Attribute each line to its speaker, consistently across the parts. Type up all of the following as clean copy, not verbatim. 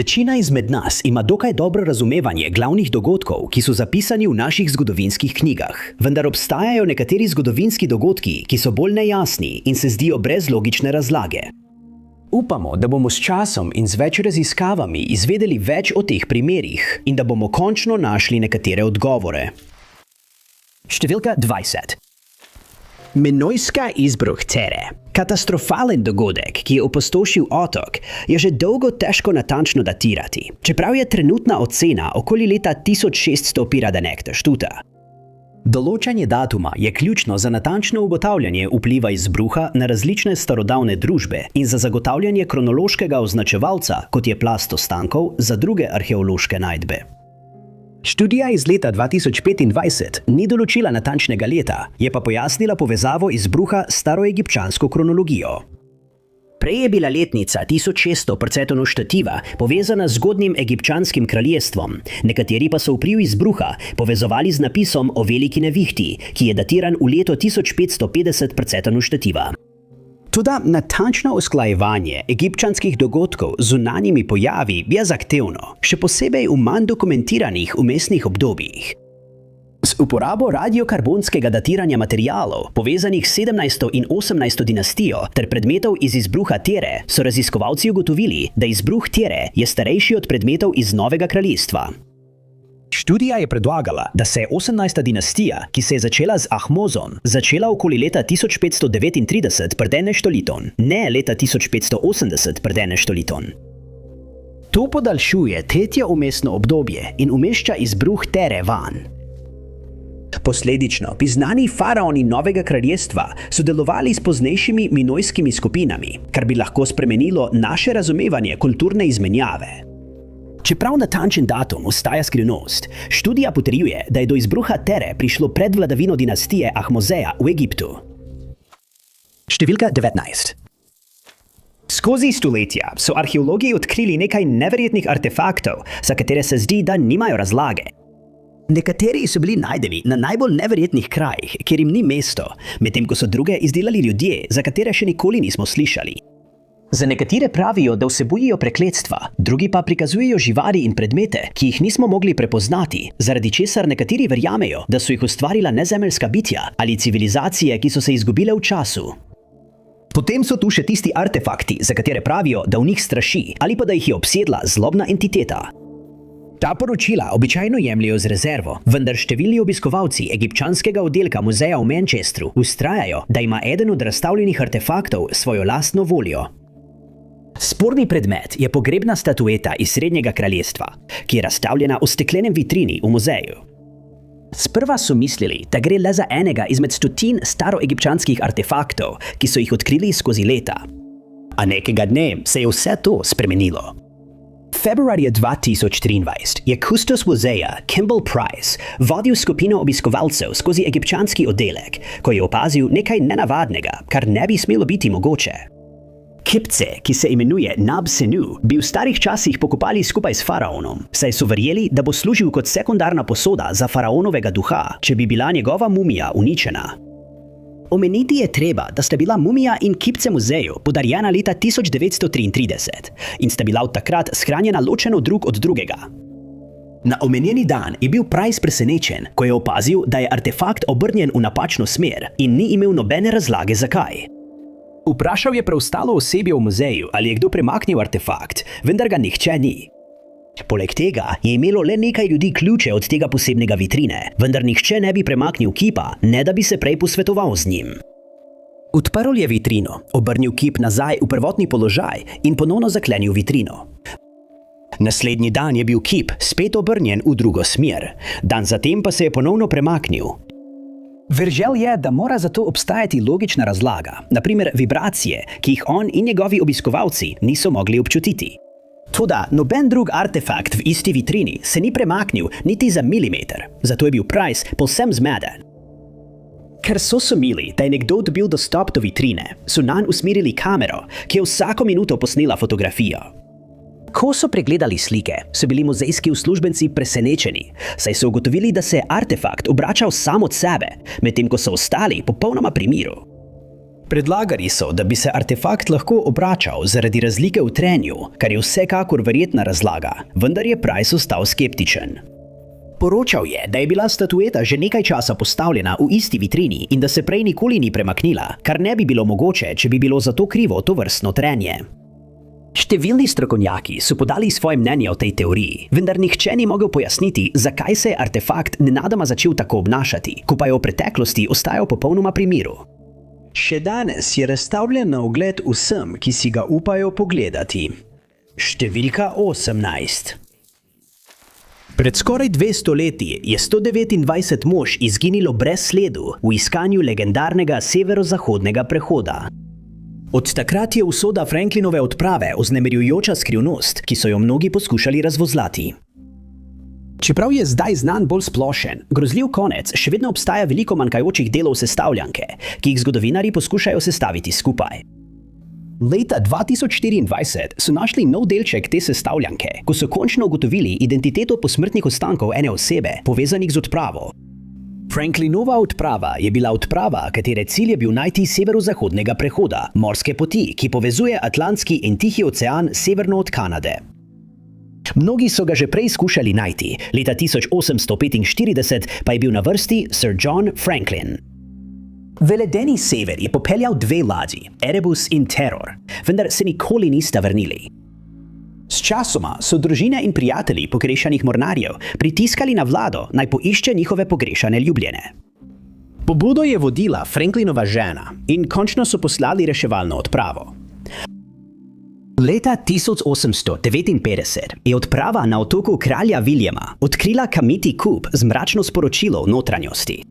Speaker 1: Večina izmed nas ima dokaj dobro razumevanje glavnih dogodkov, ki so zapisani v naših zgodovinskih knjigah. Vendar obstajajo nekateri zgodovinski dogodki, ki so bolj nejasni in se zdijo brez logične razlage. Upamo, da bomo s časom in z več raziskavami izvedeli več o teh primerih in da bomo končno našli nekatere odgovore. Številka 20. Minojska izbruh Tere. Katastrofalen dogodek, ki je opustošil otok, je že dolgo težko natančno datirati, čeprav je trenutna ocena okoli leta 1600 piradanekta štuta. Določanje datuma je ključno za natančno ugotavljanje vpliva izbruha na različne starodavne družbe in za zagotavljanje kronološkega označevalca, kot je plast ostankov, za druge arheološke najdbe. Študija iz leta 2025 ni določila natančnega leta, je pa pojasnila povezavo izbruha s staroegipčansko kronologijo. Prej je bila letnica 1600 pred štativa povezana z zgodnjim egipčanskim kraljestvom, nekateri pa so vpliv izbruha povezovali z napisom o veliki nevihti, ki je datiran v leto 1550 pred štativa. Toda natančno usklajevanje egipčanskih dogodkov z zunanjimi pojavi je zahtevno, še posebej v manj dokumentiranih vmesnih obdobjih. S uporabo radiokarbonskega datiranja materialov, povezanih s 17. in 18. dinastijo, ter predmetov iz izbruha Tere, so raziskovalci ugotovili, da izbruh Tere je starejši od predmetov iz Novega kraljestva. Študija je predlagala, da se je 18. dinastija, ki se je začela z Ahmozom, začela okoli leta 1539 pred štoliton, ne leta 1580 pred štoliton. To podaljšuje tretje vmesno obdobje in umešča izbruh Tere van. Posledično bi znani faraoni Novega kraljestva sodelovali s poznejšimi minojskimi skupinami, kar bi lahko spremenilo naše razumevanje kulturne izmenjave. Čeprav natančen datum ostaja skrivnost, študija potrjuje, da je do izbruha Tere prišlo pred vladavino dinastije Ahmozeja v Egiptu. Številka 19. Skozi stoletja so arheologi odkrili nekaj neverjetnih artefaktov, za katere se zdi, da nimajo razlage. Nekateri so bili najdeni na najbolj neverjetnih krajih, kjer jim ni mesto, medtem ko so druge izdelali ljudje, za katere še nikoli nismo slišali. Za nekatere pravijo, da vsebujejo prekletstva, drugi pa prikazujejo živali in predmete, ki jih nismo mogli prepoznati, zaradi česar nekateri verjamejo, da so jih ustvarila nezemeljska bitja ali civilizacije, ki so se izgubile v času. Potem so tu še tisti artefakti, za katere pravijo, da v njih straši ali pa da jih je obsedla zlobna entiteta. Ta poročila običajno jemljejo z rezervo, vendar številni obiskovalci egipčanskega oddelka muzeja v Manchesteru vztrajajo, da ima eden od razstavljenih artefaktov svojo lastno voljo. Sporni predmet je pogrebna statueta iz Srednjega kraljestva, ki je razstavljena v steklenem vitrini v muzeju. Sprva so mislili, da gre le za enega izmed stotin staroegipčanskih artefaktov, ki so jih odkrili skozi leta. A nekega dne se je vse to spremenilo. Februarja 2023 je kustos muzeja Kimball Price vodil skupino obiskovalcev skozi egipčanski oddelek, ko je opazil nekaj nenavadnega, kar ne bi smelo biti mogoče. Kipce, ki se imenuje Nab-Senu, bi v starih časih pokopali skupaj s faraonom, saj so verjeli, da bo služil kot sekundarna posoda za faraonovega duha, če bi bila njegova mumija uničena. Omeniti je treba, da sta bila mumija in kipce muzeju podarjena leta 1933 in sta bila od takrat shranjena ločeno drug od drugega. Na omenjeni dan je bil Price presenečen, ko je opazil, da je artefakt obrnjen v napačno smer in ni imel nobene razlage zakaj. Vprašal je preostalo osebje v muzeju, ali je kdo premaknil artefakt, vendar ga nihče ni. Poleg tega je imelo le nekaj ljudi ključe od tega posebnega vitrine, vendar nihče ne bi premaknil kipa, ne da bi se prej posvetoval z njim. Odprl je vitrino, obrnil kip nazaj v prvotni položaj in ponovno zaklenil vitrino. Naslednji dan je bil kip spet obrnjen v drugo smer, dan zatem pa se je ponovno premaknil. Veržel je, da mora za to obstajati logična razlaga, na primer vibracije, ki jih on in njegovi obiskovalci niso mogli občutiti. Toda noben drug artefakt v isti vitrini se ni premaknil niti za milimeter, zato je bil Price povsem zmeden. Ker so sumili, da je nekdo dobil dostop do vitrine, so nanj usmerili kamero, ki je vsako minuto posnela fotografijo. Ko so pregledali slike, so bili muzejski uslužbenci presenečeni, saj so ugotovili, da se je artefakt obračal sam od sebe, medtem ko so ostali popolnoma pri miru. Predlagali so, da bi se artefakt lahko obračal zaradi razlike v trenju, kar je vsekakor verjetna razlaga, vendar je Price ostal skeptičen. Poročal je, da je bila statueta že nekaj časa postavljena v isti vitrini in da se prej nikoli ni premaknila, kar ne bi bilo mogoče, če bi bilo za to krivo tovrstno trenje. Številni strokovnjaki so podali svoje mnenje o tej teoriji, vendar nihče ni mogel pojasniti, zakaj se je artefakt nenadoma začel tako obnašati, ko pa je v preteklosti ostajal popolnoma pri miru. Še danes je razstavljen na ogled vsem, ki si ga upajo pogledati. Številka 18. Pred skoraj 200 leti je 129 mož izginilo brez sledu v iskanju legendarnega severozahodnega prehoda. Od takrat je usoda Franklinove odprave vznemirjujoča skrivnost, ki so jo mnogi poskušali razvozlati. Čeprav je zdaj znan bolj splošen, grozljiv konec še vedno obstaja veliko manjkajočih delov sestavljanke, ki jih zgodovinarji poskušajo sestaviti skupaj. Leta 2024 so našli nov delček te sestavljanke, ko so končno ugotovili identiteto posmrtnih ostankov ene osebe, povezanih z odpravo. Franklinova odprava je bila odprava, katere cilj je bil najti severozahodnega prehoda, morske poti, ki povezuje Atlantski in Tihi ocean severno od Kanade. Mnogi so ga že prej skušali najti, leta 1845 pa je bil na vrsti Sir John Franklin. Veledeni Sever je popeljal 2 ladji, Erebus in Terror, vendar se nikoli nista vrnili. Sčasoma so družine in prijatelji pogrešanih mornarjev pritiskali na vlado, naj poišče njihove pogrešane ljubljene. Pobudo je vodila Franklinova žena in končno so poslali reševalno odpravo. Leta 1859 je odprava na otoku kralja Williama odkrila kamniti kup z mračno sporočilo v notranjosti.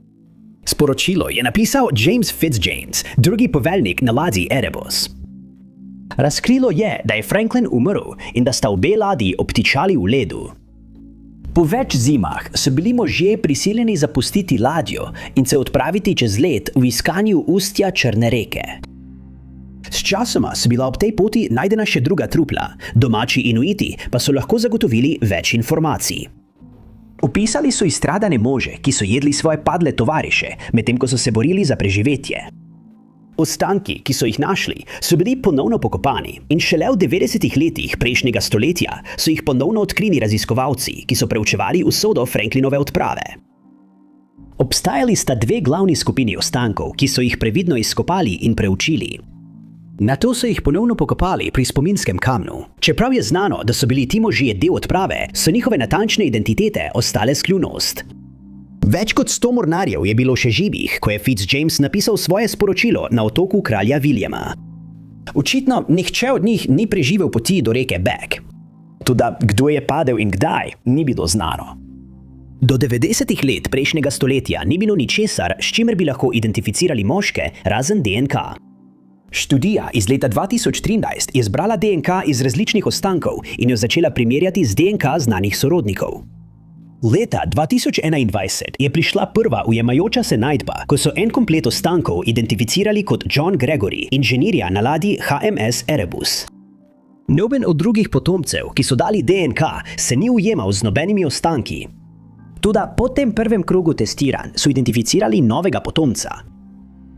Speaker 1: Sporočilo je napisal James Fitzjames, drugi poveljnik na ladji Erebus. Razkrilo je, da je Franklin umrl in da sta obe ladji obtičali v ledu. Po več zimah so bili možje prisiljeni zapustiti ladjo in se odpraviti čez led v iskanju ustja Črne reke. Sčasoma so bila ob tej poti najdena še druga trupla, domači Inuiti pa so lahko zagotovili več informacij. Opisali so izstradane može, ki so jedli svoje padle tovariše, medtem ko so se borili za preživetje. Ostanki, ki so jih našli, so bili ponovno pokopani in šele v 90-ih letih prejšnjega stoletja so jih ponovno odkrili raziskovalci, ki so preučevali usodo Franklinove odprave. Obstajali sta 2 glavni skupini ostankov, ki so jih previdno izkopali in preučili. Nato so jih ponovno pokopali pri spominskem kamnu. Čeprav je znano, da so bili ti možje del odprave, so njihove natančne identitete ostale skrivnost. Več kot 100 mornarjev je bilo še živih, ko je Fitzjames napisal svoje sporočilo na otoku kralja Williama. Očitno nihče od njih ni preživel poti do reke Beck. Toda kdo je padel in kdaj, ni bilo znano. Do 90-ih let prejšnjega stoletja ni bilo ničesar, s čimer bi lahko identificirali moške, razen DNK. Študija iz leta 2013 je zbrala DNK iz različnih ostankov in jo začela primerjati z DNK znanih sorodnikov. Leta 2021 je prišla prva ujemajoča se najdba, ko so en komplet ostankov identificirali kot John Gregory, inženirja na ladji HMS Erebus. Noben od drugih potomcev, ki so dali DNK, se ni ujemal z nobenimi ostanki. Toda po tem prvem krogu testiranj so identificirali novega potomca.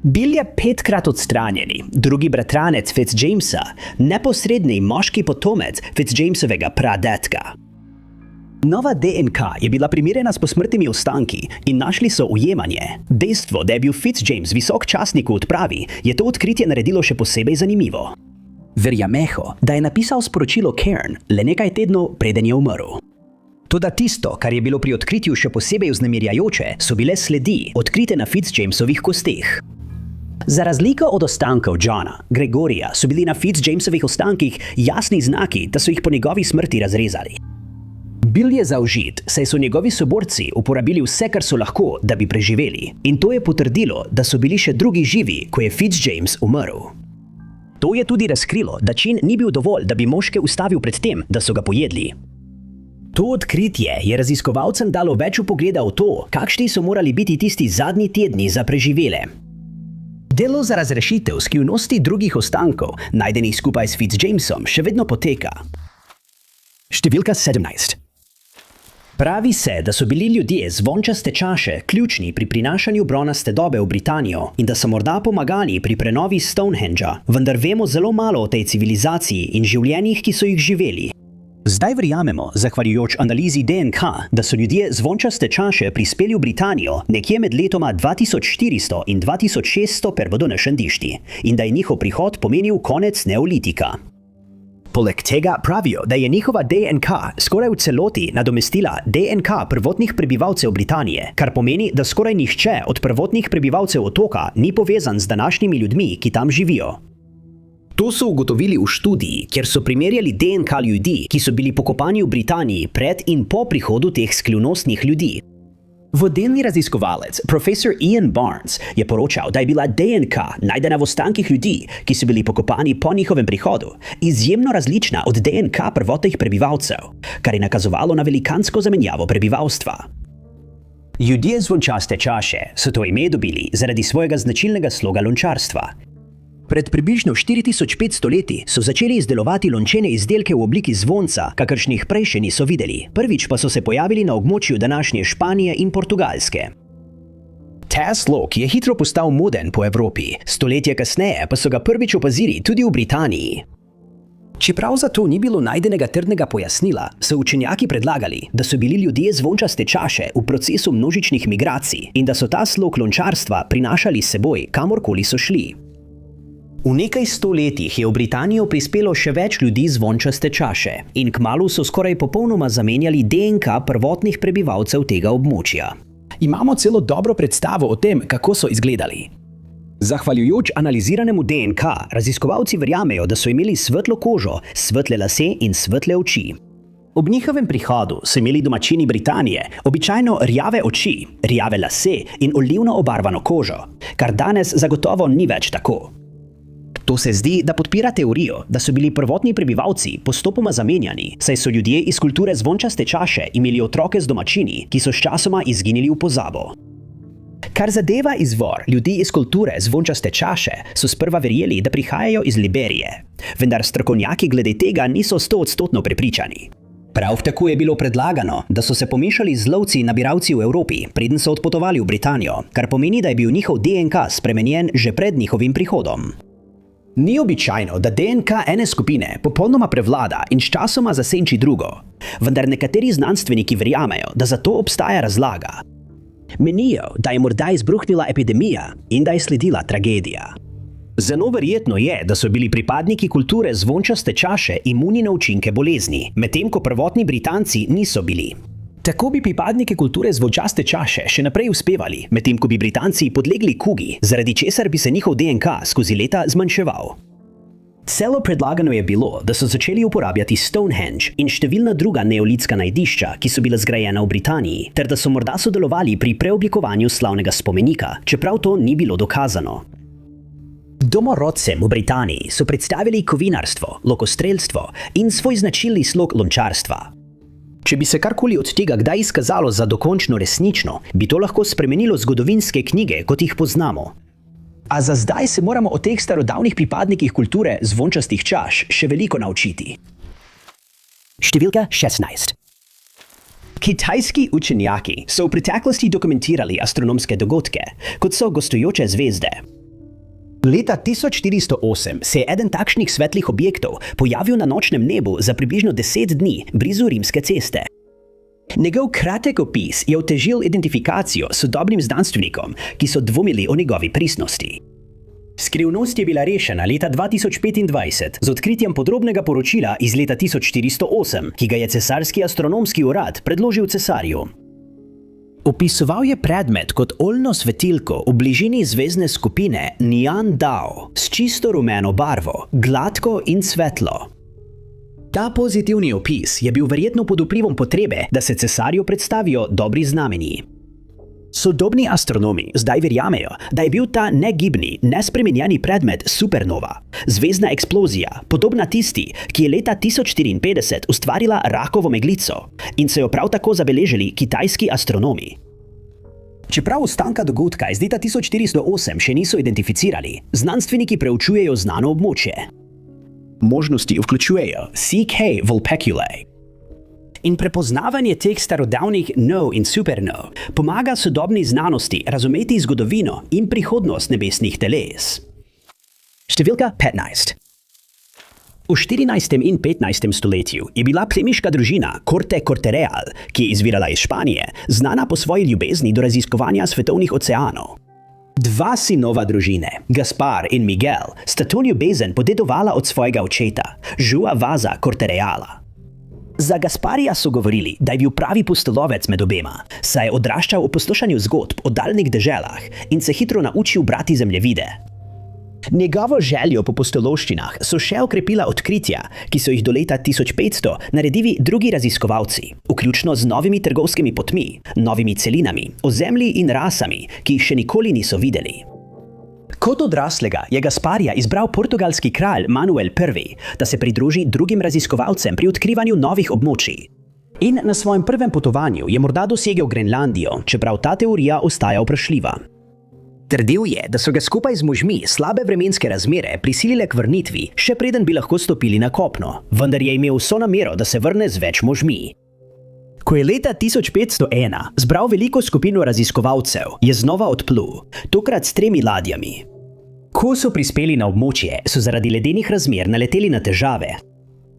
Speaker 1: Bil je 5-krat odstranjeni, drugi bratranec Fitzjamesa, neposredni moški potomec Fitzjamesovega pradetka. Nova DNK je bila primerjena s posmrtnimi ostanki in našli so ujemanje. Dejstvo, da je bil Fitzjames visok častnik v odpravi, je to odkritje naredilo še posebej zanimivo. Verjameho, da je napisal sporočilo Cairn le nekaj tednov, preden je umrl. Toda tisto, kar je bilo pri odkritju še posebej vznemirjajoče, so bile sledi, odkrite na Fitzjamesovih kosteh. Za razliko od ostankov Johna, Gregorija so bili na Fitzjamesovih ostankih jasni znaki, da so jih po njegovi smrti razrezali. Bil je zaužit, saj so njegovi soborci uporabili vse, kar so lahko, da bi preživeli. In to je potrdilo, da so bili še drugi živi, ko je Fitzjames umrl. To je tudi razkrilo, da čin ni bil dovolj, da bi moške ustavil pred tem, da so ga pojedli. To odkritje je raziskovalcem dalo več vpogleda v to, kakšni so morali biti tisti zadnji tedni za preživele. Delo za razrešitev skrivnosti drugih ostankov, najdenih skupaj s Fitzjamesom, še vedno poteka. Številka 17. Pravi se, da so bili ljudje zvončaste čaše ključni pri prinašanju bronaste dobe v Britanijo in da so morda pomagali pri prenovi Stonehengea, vendar vemo zelo malo o tej civilizaciji in življenjih, ki so jih živeli. Zdaj verjamemo, zahvaljujoč analizi DNK, da so ljudje zvončaste čaše prispeli v Britanijo nekje med letoma 2400 in 2600 prvo do našendišti in da je njihov prihod pomenil konec neolitika. Poleg tega pravijo, da je njihova DNK skoraj v celoti nadomestila DNK prvotnih prebivalcev Britanije, kar pomeni, da skoraj nihče od prvotnih prebivalcev otoka ni povezan z današnjimi ljudmi, ki tam živijo. To so ugotovili v študiji, kjer so primerjali DNK ljudi, ki so bili pokopani v Britaniji pred in po prihodu teh skrivnostnih ljudi. Vodilni raziskovalec, profesor Ian Barnes, je poročal, da je bila DNK najdena v ostankih ljudi, ki so bili pokopani po njihovem prihodu, izjemno različna od DNK prvotnih prebivalcev, kar je nakazovalo na velikansko zamenjavo prebivalstva. Ljudje zvončaste čaše so to ime dobili zaradi svojega značilnega sloga lončarstva. Pred približno 4500 leti so začeli izdelovati lončene izdelke v obliki zvonca, kakršnih prej še niso videli. Prvič pa so se pojavili na območju današnje Španije in Portugalske. Ta slog je hitro postal moden po Evropi, stoletje kasneje pa so ga prvič opazili tudi v Britaniji. Čeprav za to ni bilo najdenega trdnega pojasnila, so učenjaki predlagali, da so bili ljudje zvončaste čaše v procesu množičnih migracij in da so ta slog lončarstva prinašali s seboj, kamorkoli so šli. V nekaj stoletjih je v Britanijo prispelo še več ljudi zvončaste čaše in kmalu so skoraj popolnoma zamenjali DNK prvotnih prebivalcev tega območja. Imamo celo dobro predstavo o tem, kako so izgledali. Zahvaljujoč analiziranemu DNK, raziskovalci verjamejo, da so imeli svetlo kožo, svetle lase in svetle oči. Ob njihovem prihodu so imeli domačini Britanije običajno rjave oči, rjave lase in olivno obarvano kožo, kar danes zagotovo ni več tako. To se zdi, da podpira teorijo, da so bili prvotni prebivalci postopoma zamenjani, saj so ljudje iz kulture zvončaste čaše imeli otroke z domačini, ki so sčasoma izginili v pozabo. Kar zadeva izvor ljudi iz kulture zvončaste čaše, so sprva verjeli, da prihajajo iz Liberije, vendar strokovnjaki glede tega niso 100% prepričani. Prav tako je bilo predlagano, da so se pomešali z lovci nabiralci v Evropi, preden so odpotovali v Britanijo, kar pomeni, da je bil njihov DNK spremenjen že pred njihovim prihodom. Ni običajno, da DNK ene skupine popolnoma prevlada in sčasoma zasenči drugo, vendar nekateri znanstveniki verjamejo, da za to obstaja razlaga. Menijo, da je morda izbruhnila epidemija in da je sledila tragedija. Zelo verjetno je, da so bili pripadniki kulture zvončaste čaše imuni na učinke bolezni, medtem ko prvotni Britanci niso bili. Tako bi pripadniki kulture zvončaste čaše še naprej uspevali, medtem ko bi Britanci podlegli kugi, zaradi česar bi se njihov DNK skozi leta zmanjševal. Celo predlagano je bilo, da so začeli uporabljati Stonehenge in številna druga neolitska najdišča, ki so bila zgrajena v Britaniji, ter da so morda sodelovali pri preoblikovanju slavnega spomenika, čeprav to ni bilo dokazano. Domorodcem v Britaniji so predstavili kovinarstvo, lokostrelstvo in svoj značilni slog lončarstva. Če bi se karkoli od tega kdaj izkazalo za dokončno resnično, bi to lahko spremenilo zgodovinske knjige, kot jih poznamo. A za zdaj se moramo o teh starodavnih pripadnikih kulture zvončastih čaš še veliko naučiti. Številka 16. Kitajski učenjaki so v preteklosti dokumentirali astronomske dogodke, kot so gostujoče zvezde. Leta 1408 se je eden takšnih svetlih objektov pojavil na nočnem nebu za približno 10 dni blizu Rimske ceste. Njegov kratek opis je otežil identifikacijo sodobnim znanstvenikom, ki so dvomili o njegovi pristnosti. Skrivnost je bila rešena leta 2025 z odkritjem podrobnega poročila iz leta 1408, ki ga je cesarski astronomski urad predložil cesarju. Opisoval je predmet kot oljno svetilko v bližini zvezdne skupine Nian Dao s čisto rumeno barvo, gladko in svetlo. Ta pozitivni opis je bil verjetno pod vplivom potrebe, da se cesarju predstavijo dobri znamenji. Sodobni astronomi zdaj verjamejo, da je bil ta negibni, nespremenjeni predmet supernova, zvezdna eksplozija, podobna tisti, ki je leta 1054 ustvarila rakovo meglico in so jo prav tako zabeležili kitajski astronomi. Čeprav ostanka dogodka iz leta 1408 še niso identificirali, znanstveniki preučujejo znano območje. Možnosti vključujejo CK Vulpeculae. In prepoznavanje teh starodavnih no in superno pomaga sodobni znanosti razumeti zgodovino in prihodnost nebesnih teles. Številka 15. V 14. in 15. stoletju je bila plemiška družina Corte Cortereal, ki je izvirala iz Španije, znana po svoji ljubezni do raziskovanja svetovnih oceanov. Dva sinova družine, Gaspar in Miguel, sta to ljubezen podedovala od svojega očeta, Joa Vaza Cortereala. Za Gasparija so govorili, da je bil pravi pustolovec med obema, saj je odraščal v poslušanju zgodb o daljnih deželah in se hitro naučil brati zemljevide. Njegovo željo po pustolovščinah so še okrepila odkritja, ki so jih do leta 1500 naredili drugi raziskovalci, vključno z novimi trgovskimi potmi, novimi celinami, ozemlji in rasami, ki jih še nikoli niso videli. Kot odraslega je Gasparija izbral portugalski kralj Manuel I, da se pridruži drugim raziskovalcem pri odkrivanju novih območij. In na svojem prvem potovanju je morda dosegel Grenlandijo, čeprav ta teorija ostaja vprašljiva. Trdil je, da so ga skupaj z možmi slabe vremenske razmere prisilile k vrnitvi, še preden bi lahko stopili na kopno, vendar je imel vso namero, da se vrne z več možmi. Ko je leta 1501 zbral veliko skupino raziskovalcev, je znova odplul, tokrat s 3 ladjami. Ko so prispeli na območje, so zaradi ledenih razmer naleteli na težave.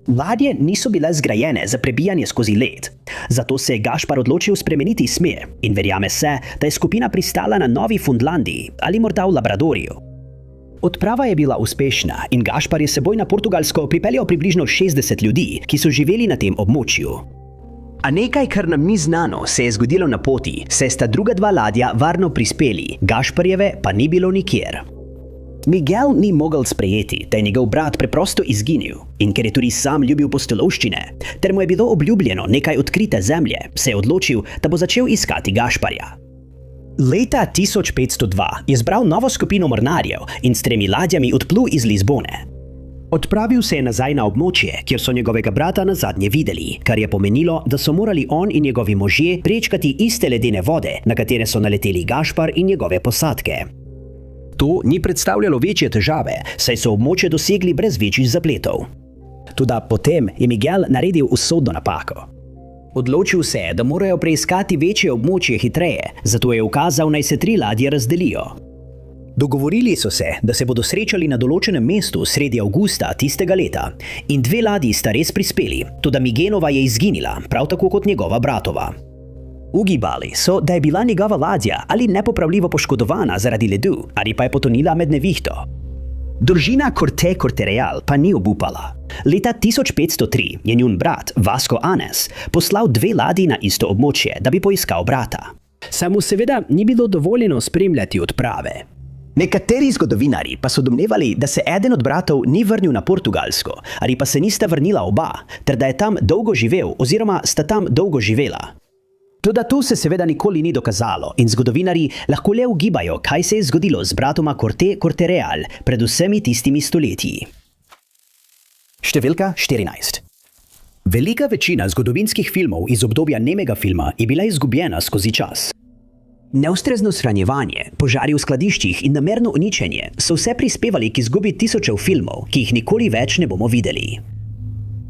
Speaker 1: Ladje niso bile zgrajene za prebijanje skozi led, zato se je Gašpar odločil spremeniti smer in verjame se, da je skupina pristala na Novi Fundlandiji ali morda v Labradorju. Odprava je bila uspešna in Gašpar je s seboj na Portugalsko pripeljal približno 60 ljudi, ki so živeli na tem območju. A nekaj, kar nam ni znano, se je zgodilo na poti, saj sta druga 2 ladja varno prispeli, Gašparjeve pa ni bilo nikjer. Miguel ni mogel sprejeti, da je njegov brat preprosto izginil, in ker je tudi sam ljubil pustolovščine, ter mu je bilo obljubljeno nekaj odkrite zemlje, se je odločil, da bo začel iskati Gašparja. Leta 1502 je zbral novo skupino mornarjev in s 3 ladjami odplul iz Lizbone. Odpravil se je nazaj na območje, kjer so njegovega brata nazadnje videli, kar je pomenilo, da so morali on in njegovi možje prečkati iste ledene vode, na katere so naleteli Gašpar in njegove posadke. To ni predstavljalo večje težave, saj so območje dosegli brez večjih zapletov. Toda potem je Miguel naredil usodno napako. Odločil se je, da morajo preiskati večje območje hitreje, zato je ukazal, naj se 3 ladje razdelijo. Dogovorili so se, da se bodo srečali na določenem mestu sredi avgusta tistega leta in 2 ladji sta res prispeli, toda Miguelova je izginila, prav tako kot njegova bratova. Ugibali so, da je bila njegova ladja ali nepopravljivo poškodovana zaradi ledu, ali pa je potonila med nevihto. Družina Corte Cortereal pa ni obupala. Leta 1503 je njun brat Vasco Anes poslal 2 ladji na isto območje, da bi poiskal brata. Samo seveda ni bilo dovoljeno spremljati odprave. Nekateri zgodovinarji pa so domnevali, da se eden od bratov ni vrnil na Portugalsko, ali pa se nista vrnila oba, ter da je tam dolgo živel oziroma sta tam dolgo živela. Toda to se seveda nikoli ni dokazalo in zgodovinarji lahko le ugibajo, kaj se je zgodilo z bratoma Corte Cortereal pred vsemi tistimi stoletji. Številka 14. Velika večina zgodovinskih filmov iz obdobja nemega filma je bila izgubljena skozi čas. Neustrezno shranjevanje, požari v skladiščih in namerno uničenje so vse prispevali k izgubi tisočev filmov, ki jih nikoli več ne bomo videli.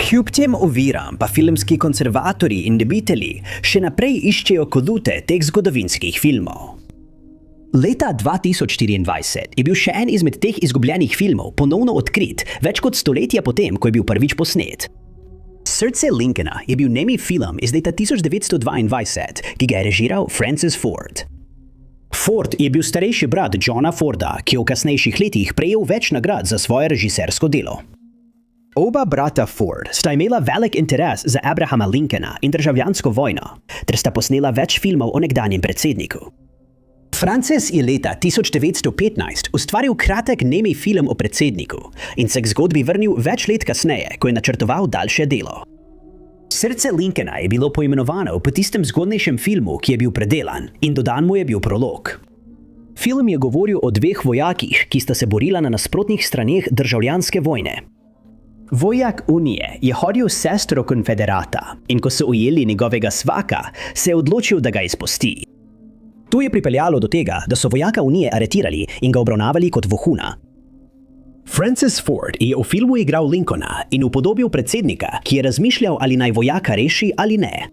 Speaker 1: Kljub tem oviram pa filmski konservatorji in ljubitelji še naprej iščejo kodute teh zgodovinskih filmov. Leta 2024 je bil še en izmed teh izgubljenih filmov ponovno odkrit, več kot stoletja potem, ko je bil prvič posnet. Srce Lincolna je bil nemi film iz leta 1922, ki ga je režiral Francis Ford. Ford je bil starejši brat Johna Forda, ki je v kasnejših letih prejel več nagrad za svoje režisersko delo. Oba brata Ford sta imela velik interes za Abrahama Lincolna in državljansko vojno, ter sta posnela več filmov o nekdanjem predsedniku. Francis je leta 1915 ustvaril kratek nemi film o predsedniku in se k zgodbi vrnil več let kasneje, ko je načrtoval daljše delo. Srce Lincolna je bilo poimenovano po tistem zgodnejšem filmu, ki je bil predelan, in dodan mu je bil prolog. Film je govoril o 2 vojakih, ki sta se borila na nasprotnih straneh državljanske vojne. Vojak Unije je hodil s sestro konfederata in ko so ujeli njegovega svaka, se je odločil, da ga izpusti. To je pripeljalo do tega, da so vojaka Unije aretirali in ga obravnavali kot vohuna. Francis Ford je v filmu igral Lincolna in upodobil predsednika, ki je razmišljal, ali naj vojaka reši ali ne.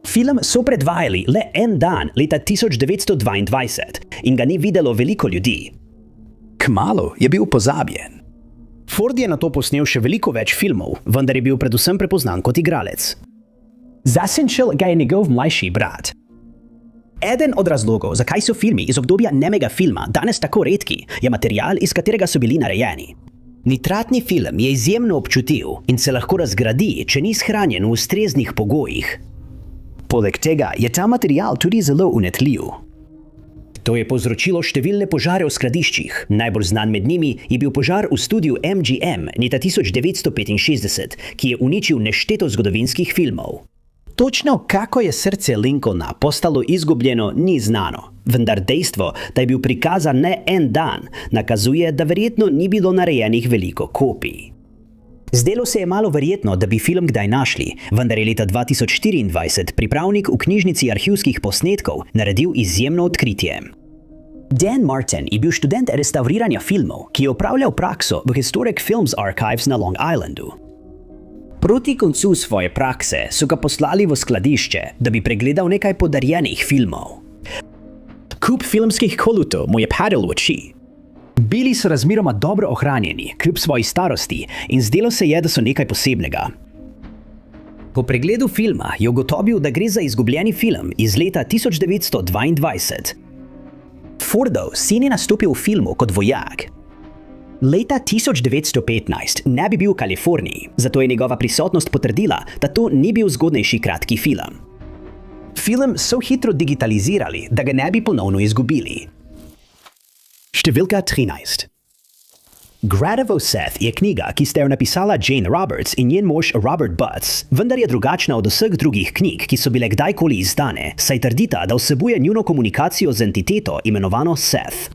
Speaker 1: Film so predvajali le en dan leta 1922 in ga ni videlo veliko ljudi. Kmalu je bil pozabljen. Ford je nato posnel še veliko več filmov, vendar je bil predvsem prepoznan kot igralec. Zasenčil ga je njegov mlajši brat. Eden od razlogov, zakaj so filmi iz obdobja nemega filma danes tako redki, je material, iz katerega so bili narejeni. Nitratni film je izjemno občutljiv in se lahko razgradi, če ni shranjen v ustreznih pogojih. Poleg tega je ta material tudi zelo unetljiv. To je povzročilo številne požare v skladiščih. Najbolj znan med njimi je bil požar v studiu MGM leta 1965, ki je uničil nešteto zgodovinskih filmov. Točno kako je srce Lincolna postalo izgubljeno, ni znano, vendar dejstvo, da je bil prikazan ne en dan, nakazuje, da verjetno ni bilo narejenih veliko kopij. Zdelo se je malo verjetno, da bi film kdaj našli, vendar je leta 2024 pripravnik v knjižnici arhivskih posnetkov naredil izjemno odkritje. Dan Martin je bil študent restavriranja filmov, ki je opravljal prakso v Historic Films Archives na Long Islandu. Proti koncu svoje prakse so ga poslali v skladišče, da bi pregledal nekaj podarjenih filmov. Kup filmskih kolutov mu je padel v oči. Bili so razmeroma dobro ohranjeni, kljub svoji starosti, in zdelo se je, da so nekaj posebnega. Po pregledu filma je ugotovil, da gre za izgubljeni film iz leta 1922. Fordov sin je nastopil v filmu kot vojak. Leta 1915 ne bi bil v Kaliforniji, zato je njegova prisotnost potrdila, da to ni bil zgodnejši kratki film. Film so hitro digitalizirali, da ga ne bi ponovno izgubili. Številka 13. Gradov Seth je knjiga, ki sta jo napisala Jane Roberts in njen mož Robert Butts, vendar je drugačna od vseh drugih knjig, ki so bile kdajkoli izdane, saj trdita, da vsebuje njuno komunikacijo z entiteto imenovano Seth.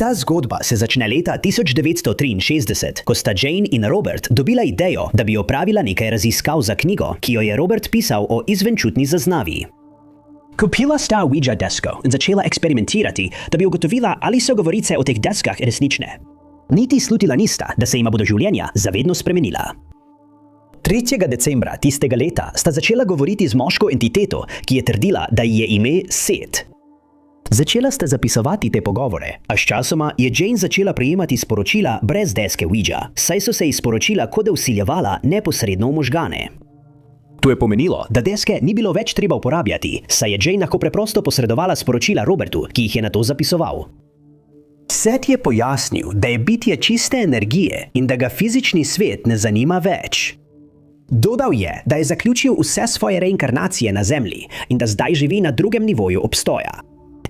Speaker 1: Ta zgodba se začne leta 1963, ko sta Jane in Robert dobila idejo, da bi opravila nekaj raziskav za knjigo, ki jo je Robert pisal o izvenčutni zaznavi. Kupila sta Ouija desko in začela eksperimentirati, da bi ugotovila, ali so govorice o teh deskah resnične. Niti slutila nista, da se jima bodo življenja zavedno spremenila. 3. decembra tistega leta sta začela govoriti z moško entiteto, ki je trdila, da ji je ime Seth. Začela sta zapisovati te pogovore, a sčasoma je Jane začela prejemati sporočila brez deske Ouija, saj so se ji sporočila kot da vsiljevala neposredno v možgane. To je pomenilo, da deske ni bilo več treba uporabljati, saj je Jane lahko preprosto posredovala sporočila Robertu, ki jih je nato zapisoval. Seth je pojasnil, da je bitje čiste energije in da ga fizični svet ne zanima več. Dodal je, da je zaključil vse svoje reinkarnacije na Zemlji in da zdaj živi na drugem nivoju obstoja.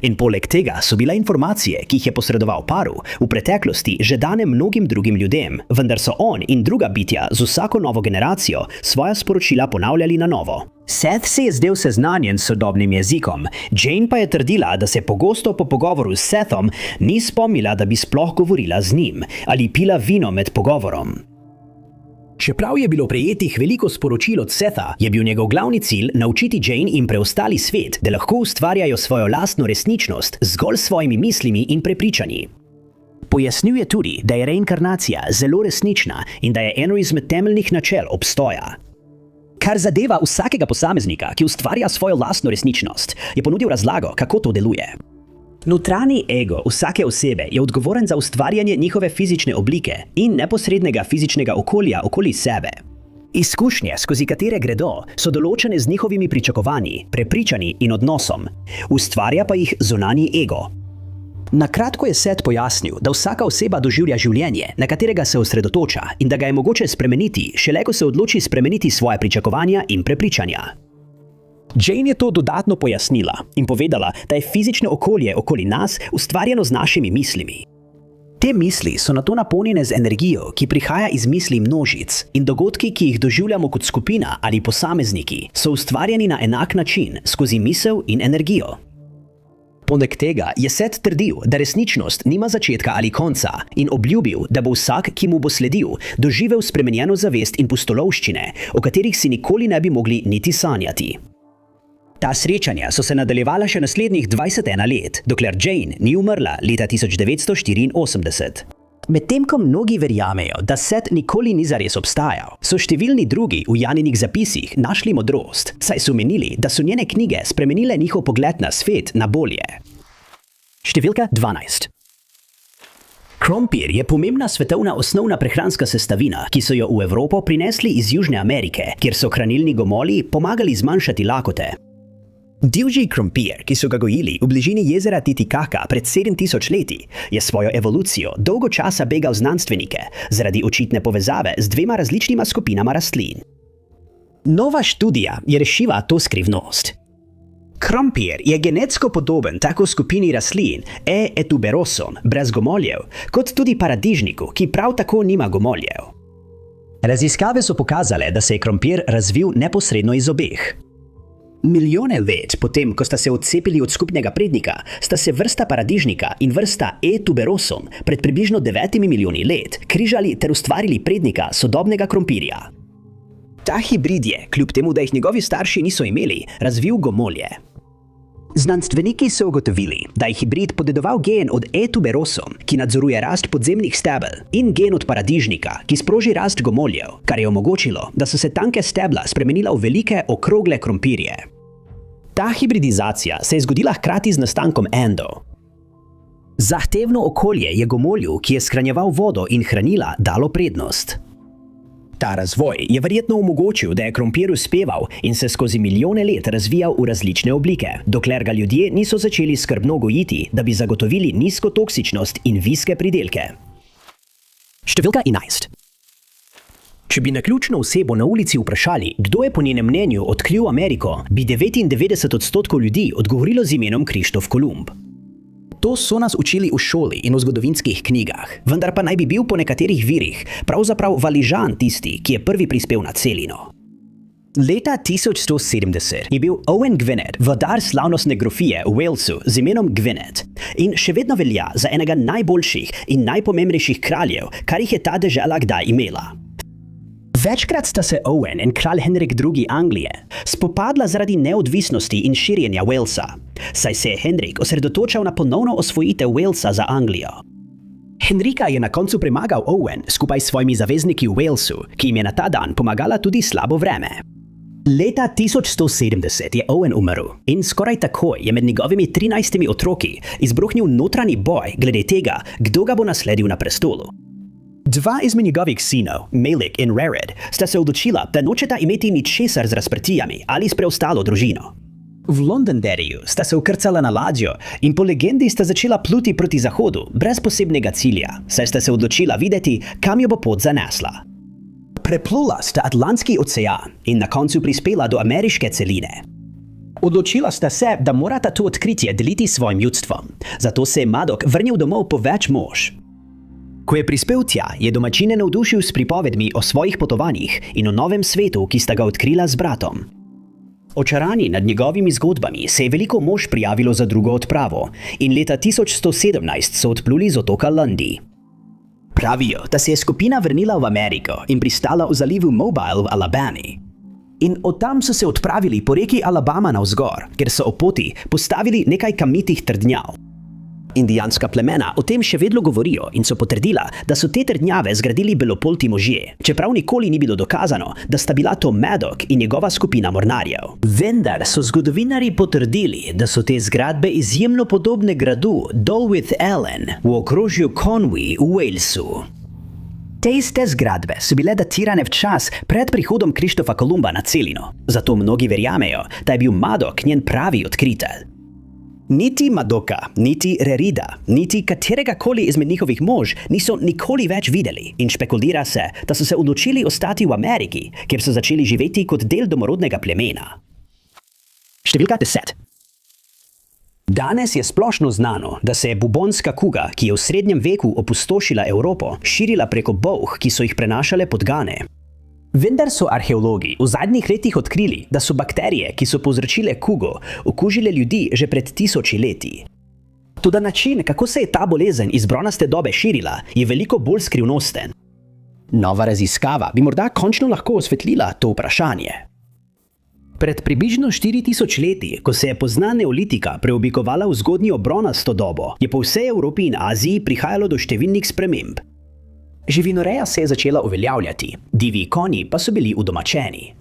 Speaker 1: In poleg tega so bile informacije, ki jih je posredoval paru, v preteklosti že dane mnogim drugim ljudem, vendar so on in druga bitja z vsako novo generacijo svoja sporočila ponavljali na novo. Seth se je zdel seznanjen s sodobnim jezikom, Jane pa je trdila, da se pogosto po pogovoru s Sethom ni spomnila, da bi sploh govorila z njim ali pila vino med pogovorom. Čeprav je bilo prejetih veliko sporočil od Setha, je bil njegov glavni cilj naučiti Jane in preostali svet, da lahko ustvarjajo svojo lastno resničnost zgolj s svojimi mislimi in prepričanji. Pojasnil je tudi, da je reinkarnacija zelo resnična in da je eno izmed temeljnih načel obstoja. Kar zadeva vsakega posameznika, ki ustvarja svojo lastno resničnost, je ponudil razlago, kako to deluje. Notranji ego vsake osebe je odgovoren za ustvarjanje njihove fizične oblike in neposrednega fizičnega okolja okoli sebe. Izkušnje, skozi katere gredo, so določene z njihovimi pričakovanji, prepričanji in odnosom. Ustvarja pa jih zunanji ego. Na kratko je Seth pojasnil, da vsaka oseba doživlja življenje, na katerega se osredotoča in da ga je mogoče spremeniti, šele ko se odloči spremeniti svoje pričakovanja in prepričanja. Jane je to dodatno pojasnila in povedala, da je fizično okolje okoli nas ustvarjeno z našimi mislimi. Te misli so nato napolnjene z energijo, ki prihaja iz misli množic, in dogodki, ki jih doživljamo kot skupina ali posamezniki, so ustvarjeni na enak način, skozi misel in energijo. Poleg tega je Seth trdil, da resničnost nima začetka ali konca in obljubil, da bo vsak, ki mu bo sledil, doživel spremenjeno zavest in pustolovščine, o katerih si nikoli ne bi mogli niti sanjati. Ta srečanja so se nadaljevala še naslednjih 21 let, dokler Jane ni umrla leta 1984. Medtem ko mnogi verjamejo, da Set nikoli ni zares obstajal, so številni drugi v Janinih zapisih našli modrost, saj so menili, da so njene knjige spremenile njihov pogled na svet na bolje. Številka 12. Krompir je pomembna svetovna osnovna prehranska sestavina, ki so jo v Evropo prinesli iz Južne Amerike, kjer so hranilni gomolji pomagali zmanjšati lakote. Divji krompir, ki so ga gojili v bližini jezera Titicaca pred 7000 leti, je svojo evolucijo dolgo časa begal znanstvenike zaradi očitne povezave z dvema različnima skupinama rastlin. Nova študija je rešila to skrivnost. Krompir je genetsko podoben tako skupini rastlin E. etuberosom brez gomoljev, kot tudi paradižniku, ki prav tako nima gomoljev. Raziskave so pokazale, da se je krompir razvil neposredno iz obeh. Milijone let potem, ko sta se odcepili od skupnega prednika, sta se vrsta paradižnika in vrsta E. tuberosom pred približno 9 milijoni let križali ter ustvarili prednika sodobnega krompirja. Ta hibrid je, kljub temu, da jih njegovi starši niso imeli, razvil gomolje. Znanstveniki so ugotovili, da je hibrid podedoval gen od E. tuberosom, ki nadzoruje rast podzemnih stebel, in gen od paradižnika, ki sproži rast gomoljev, kar je omogočilo, da so se tanke stebla spremenila v velike, okrogle krompirje. Ta hibridizacija se je zgodila hkrati z nastankom endov. Zahtevno okolje je gomolju, ki je shranjeval vodo in hranila, dalo prednost. Ta razvoj je verjetno omogočil, da je krompir uspeval in se skozi milijone let razvijal v različne oblike, dokler ga ljudje niso začeli skrbno gojiti, da bi zagotovili nizko toksičnost in viske pridelke. Številka 11. Če bi naključno osebo na ulici vprašali, kdo je po njenem mnenju odkril Ameriko, bi 99% ljudi odgovorilo z imenom Krištof Kolumb. To so nas učili v šoli in v zgodovinskih knjigah, vendar pa naj bi bil po nekaterih virih pravzaprav Valižan tisti, ki je prvi prispel na celino. Leta 1170 je bil Owen Gwynedd vladar slavnostne grofije v Walesu z imenom Gwynedd in še vedno velja za enega najboljših in najpomembnejših kraljev, kar jih je ta dežela kdaj imela. Večkrat sta se Owen in kralj Henrik II. Anglije spopadla zaradi neodvisnosti in širjenja Walesa, saj se je Henrik osredotočal na ponovno osvojitev Walesa za Anglijo. Henrika je na koncu premagal Owen skupaj s svojimi zavezniki v Walesu, ki jim je na ta dan pomagala tudi slabo vreme. Leta 1170 je Owen umrl in skoraj takoj je med njegovimi 13 otroki izbruhnil notranji boj glede tega, kdo ga bo nasledil na prestolu. Dva izmed njegovih sinov, Melik in Rered, sta se odločila, da nočeta imeti ničesar z razprtijami ali s preostalo družino. V Londonderryju sta se ukrcala na ladjo in po legendi sta začela pluti proti zahodu brez posebnega cilja, saj sta se odločila videti, kam jo bo pot zanesla. Preplula sta Atlantski ocean in na koncu prispela do ameriške celine. Odločila sta se, da morata to odkritje deliti s svojim ljudstvom, zato se je Madok vrnil domov po več mož. Ko je prispel tja, je domačine navdušil s pripovedmi o svojih potovanjih in o novem svetu, ki sta ga odkrila z bratom. Očarani nad njegovimi zgodbami se je veliko mož prijavilo za drugo odpravo in leta 1117 so odpluli z otoka Lundy. Pravijo, da se je skupina vrnila v Ameriko in pristala v zalivu Mobile v Alabami. In od tam so se odpravili po reki Alabama navzgor, kjer so ob poti postavili nekaj kamnitih trdnjav. Indijanska plemena o tem še vedno govorijo in so potrdila, da so te trdnjave zgradili belopolti možje, čeprav nikoli ni bilo dokazano, da sta bila to Madok in njegova skupina mornarjev. Vendar so zgodovinarji potrdili, da so te zgradbe izjemno podobne gradu Dolwith Ellen v okrožju Conwy v Walesu. Te iste zgradbe so bile datirane v čas pred prihodom Krištofa Kolumba na celino, zato mnogi verjamejo, da je bil Madok njen pravi odkritelj. Niti Madoka, niti Rerida, niti katerega koli izmed njihovih mož niso nikoli več videli in špekulira se, da so se odločili ostati v Ameriki, kjer so začeli živeti kot del domorodnega plemena. Številka 10. Danes je splošno znano, da se je bubonska kuga, ki je v srednjem veku opustošila Evropo, širila preko bolh, ki so jih prenašale podgane. Vendar so arheologi v zadnjih letih odkrili, da so bakterije, ki so povzročile kugo, okužile ljudi že pred 1000 leti. Toda način, kako se je ta bolezen iz bronaste dobe širila, je veliko bolj skrivnosten. Nova raziskava bi morda končno lahko osvetlila to vprašanje. Pred približno 4000 leti, ko se je pozna neolitika preoblikovala v zgodnjo bronasto dobo, je po vsej Evropi in Aziji prihajalo do številnih sprememb. Živinoreja se je začela uveljavljati, divji konji pa so bili udomačeni.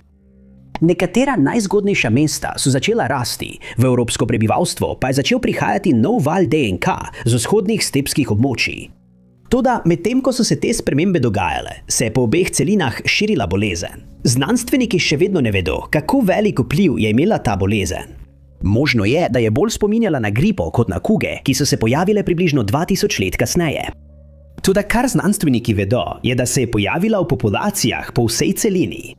Speaker 1: Nekatera najzgodnejša mesta so začela rasti, v evropsko prebivalstvo pa je začel prihajati nov val DNK z vzhodnih stepskih območij. Toda medtem ko so se te spremembe dogajale, se je po obeh celinah širila bolezen. Znanstveniki še vedno ne vedo, kako velik vpliv je imela ta bolezen. Možno je, da je bolj spominjala na gripo kot na kuge, ki so se pojavile približno 2000 let kasneje. Toda kar znanstveniki vedo, je, da se je pojavila v populacijah po vsej celini.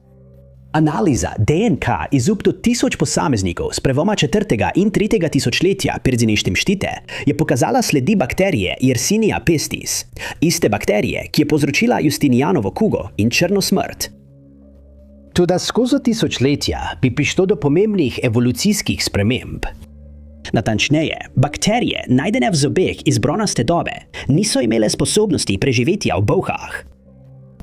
Speaker 1: Analiza DNK iz do 1000 posameznikov s preloma 4. in 3. tisočletja pred zineštim štite je pokazala sledi bakterije Yersinia pestis, iste bakterije, ki je povzročila Justinijanovo kugo in črno smrt. Toda skozi tisočletja bi prišlo do pomembnih evolucijskih sprememb. Natančneje, bakterije, najdene v zobeh iz bronaste dobe, niso imele sposobnosti preživetja v bolhah.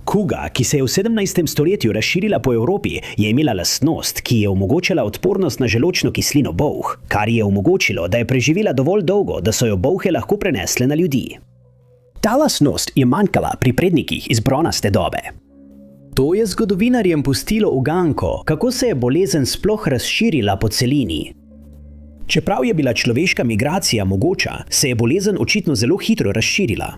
Speaker 1: Kuga, ki se je v 17. stoletju razširila po Evropi, je imela lastnost, ki je omogočala odpornost na želodčno kislino bolh, kar je omogočilo, da je preživela dovolj dolgo, da so jo bolhe lahko prenesle na ljudi. Ta lastnost je manjkala pri prednikih iz bronaste dobe. To je zgodovinarjem pustilo uganko, kako se je bolezen sploh razširila po celini. Čeprav je bila človeška migracija mogoča, se je bolezen očitno zelo hitro razširila.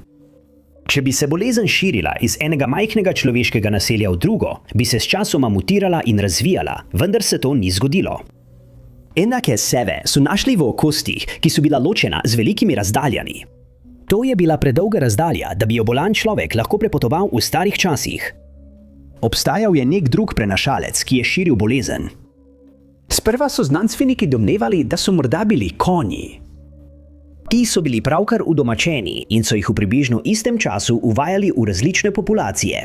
Speaker 1: Če bi se bolezen širila iz enega majhnega človeškega naselja v drugo, bi se sčasoma mutirala in razvijala, vendar se to ni zgodilo. Enake seve so našli v okostih, ki so bila ločena z velikimi razdaljami. To je bila predolga razdalja, da bi jo bolan človek lahko prepotoval v starih časih. Obstajal je nek drug prenašalec, ki je širil bolezen. Sprva so znanstveniki domnevali, da so morda bili konji. Ti so bili pravkar udomačeni in so jih v približno istem času uvajali v različne populacije.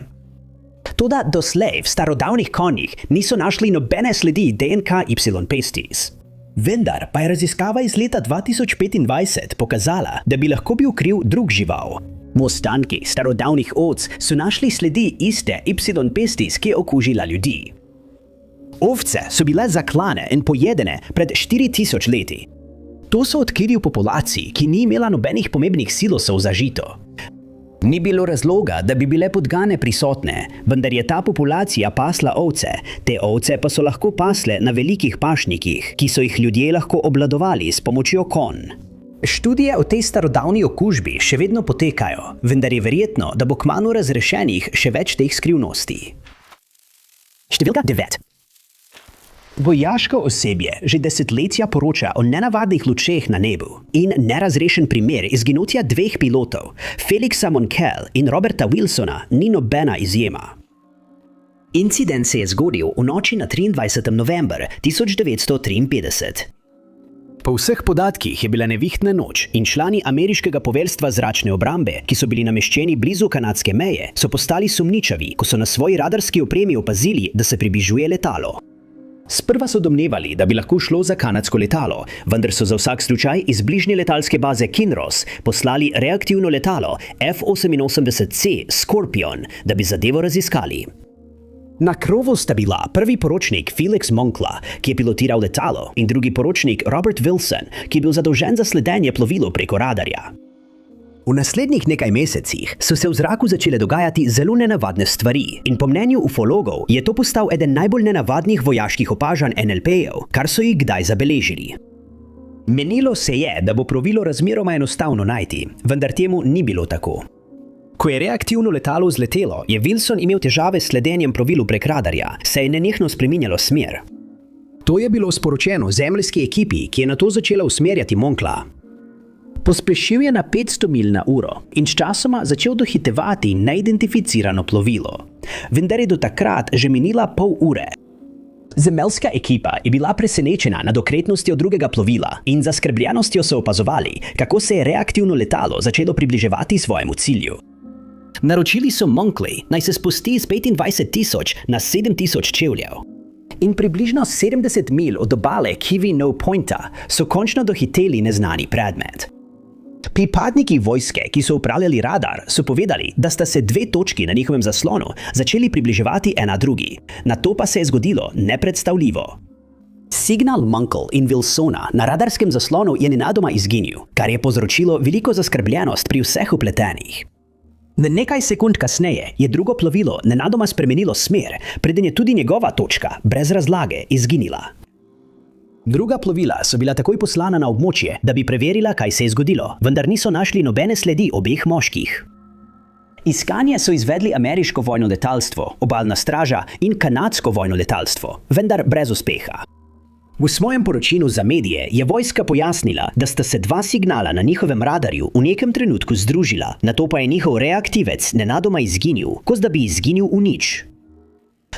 Speaker 1: Toda doslej v starodavnih konjih niso našli nobene sledi DNK Y pestis. Vendar pa je raziskava iz leta 2025 pokazala, da bi lahko bil kriv drug žival. V ostankih starodavnih ovc so našli sledi iste Y pestis, ki je okužila ljudi. Ovce so bile zaklane in pojedene pred 4000 leti. To so odkrili v populaciji, ki ni imela nobenih pomembnih silosov za žito. Ni bilo razloga, da bi bile podgane prisotne, vendar je ta populacija pasla ovce, te ovce pa so lahko pasle na velikih pašnikih, ki so jih ljudje lahko obvladovali s pomočjo konj. Študije o tej starodavni okužbi še vedno potekajo, vendar je verjetno, da bo kmalu razrešenih še več teh skrivnosti. Številka 9. Vojaško osebje že desetletja poroča o nenavadnih lučeh na nebu in nerazrešen primer izginotja dveh pilotov, Felixa Monckel in Roberta Wilsona, ni nobena izjema. Incident se je zgodil v noči na 23. november 1953. Po vseh podatkih je bila nevihtna noč in člani ameriškega poveljstva zračne obrambe, ki so bili nameščeni blizu kanadske meje, so postali sumničavi, ko so na svoji radarski opremi opazili, da se približuje letalo. Sprva so domnevali, da bi lahko šlo za kanadsko letalo, vendar so za vsak slučaj iz bližnje letalske baze Kinross poslali reaktivno letalo F-88C Scorpion, da bi zadevo raziskali. Na krovu sta bila prvi poročnik Felix Moncla, ki je pilotiral letalo, in drugi poročnik Robert Wilson, ki je bil zadolžen za sledenje plovilu preko radarja. V naslednjih nekaj mesecih so se v zraku začele dogajati zelo nenavadne stvari in po mnenju ufologov je to postal eden najbolj nenavadnih vojaških opažanj NLP-jev, kar so jih kdaj zabeležili. Menilo se je, da bo plovilo razmeroma enostavno najti, vendar temu ni bilo tako. Ko je reaktivno letalo vzletelo, je Wilson imel težave s sledenjem plovilu prek radarja, saj je nenehno spreminjalo smer. To je bilo sporočeno zemeljski ekipi, ki je nato začela usmerjati Moncla. Pospešil je na 500 milj na uro in sčasoma začel dohitevati neidentificirano plovilo. Vendar je do takrat že minila pol ure. Zemeljska ekipa je bila presenečena nad okretnostjo drugega plovila in zaskrbljenostjo so opazovali, kako se je reaktivno letalo začelo približevati svojemu cilju. Naročili so Moncli, naj se spusti z 25.000 na 7.000 čevljev. In približno 70 milj od obale Kivy No Pointa so končno dohiteli neznani predmet. Pripadniki vojske, ki so upravljali radar, so povedali, da sta se dve točki na njihovem zaslonu začeli približevati ena drugi. Nato pa se je zgodilo nepredstavljivo. Signal Moncl in Wilsona na radarskem zaslonu je nenadoma izginil, kar je povzročilo veliko zaskrbljenost pri vseh vpletenih. Nekaj sekund kasneje je drugo plovilo nenadoma spremenilo smer, preden je tudi njegova točka, brez razlage, izginila. Druga plovila so bila takoj poslana na območje, da bi preverila, kaj se je zgodilo, vendar niso našli nobene sledi obeh moških. Iskanje so izvedli ameriško vojno letalstvo, obalna straža in kanadsko vojno letalstvo, vendar brez uspeha. V svojem poročilu za medije je vojska pojasnila, da sta se dva signala na njihovem radarju v nekem trenutku združila, nato pa je njihov reaktivec nenadoma izginil, kot da bi izginil v nič.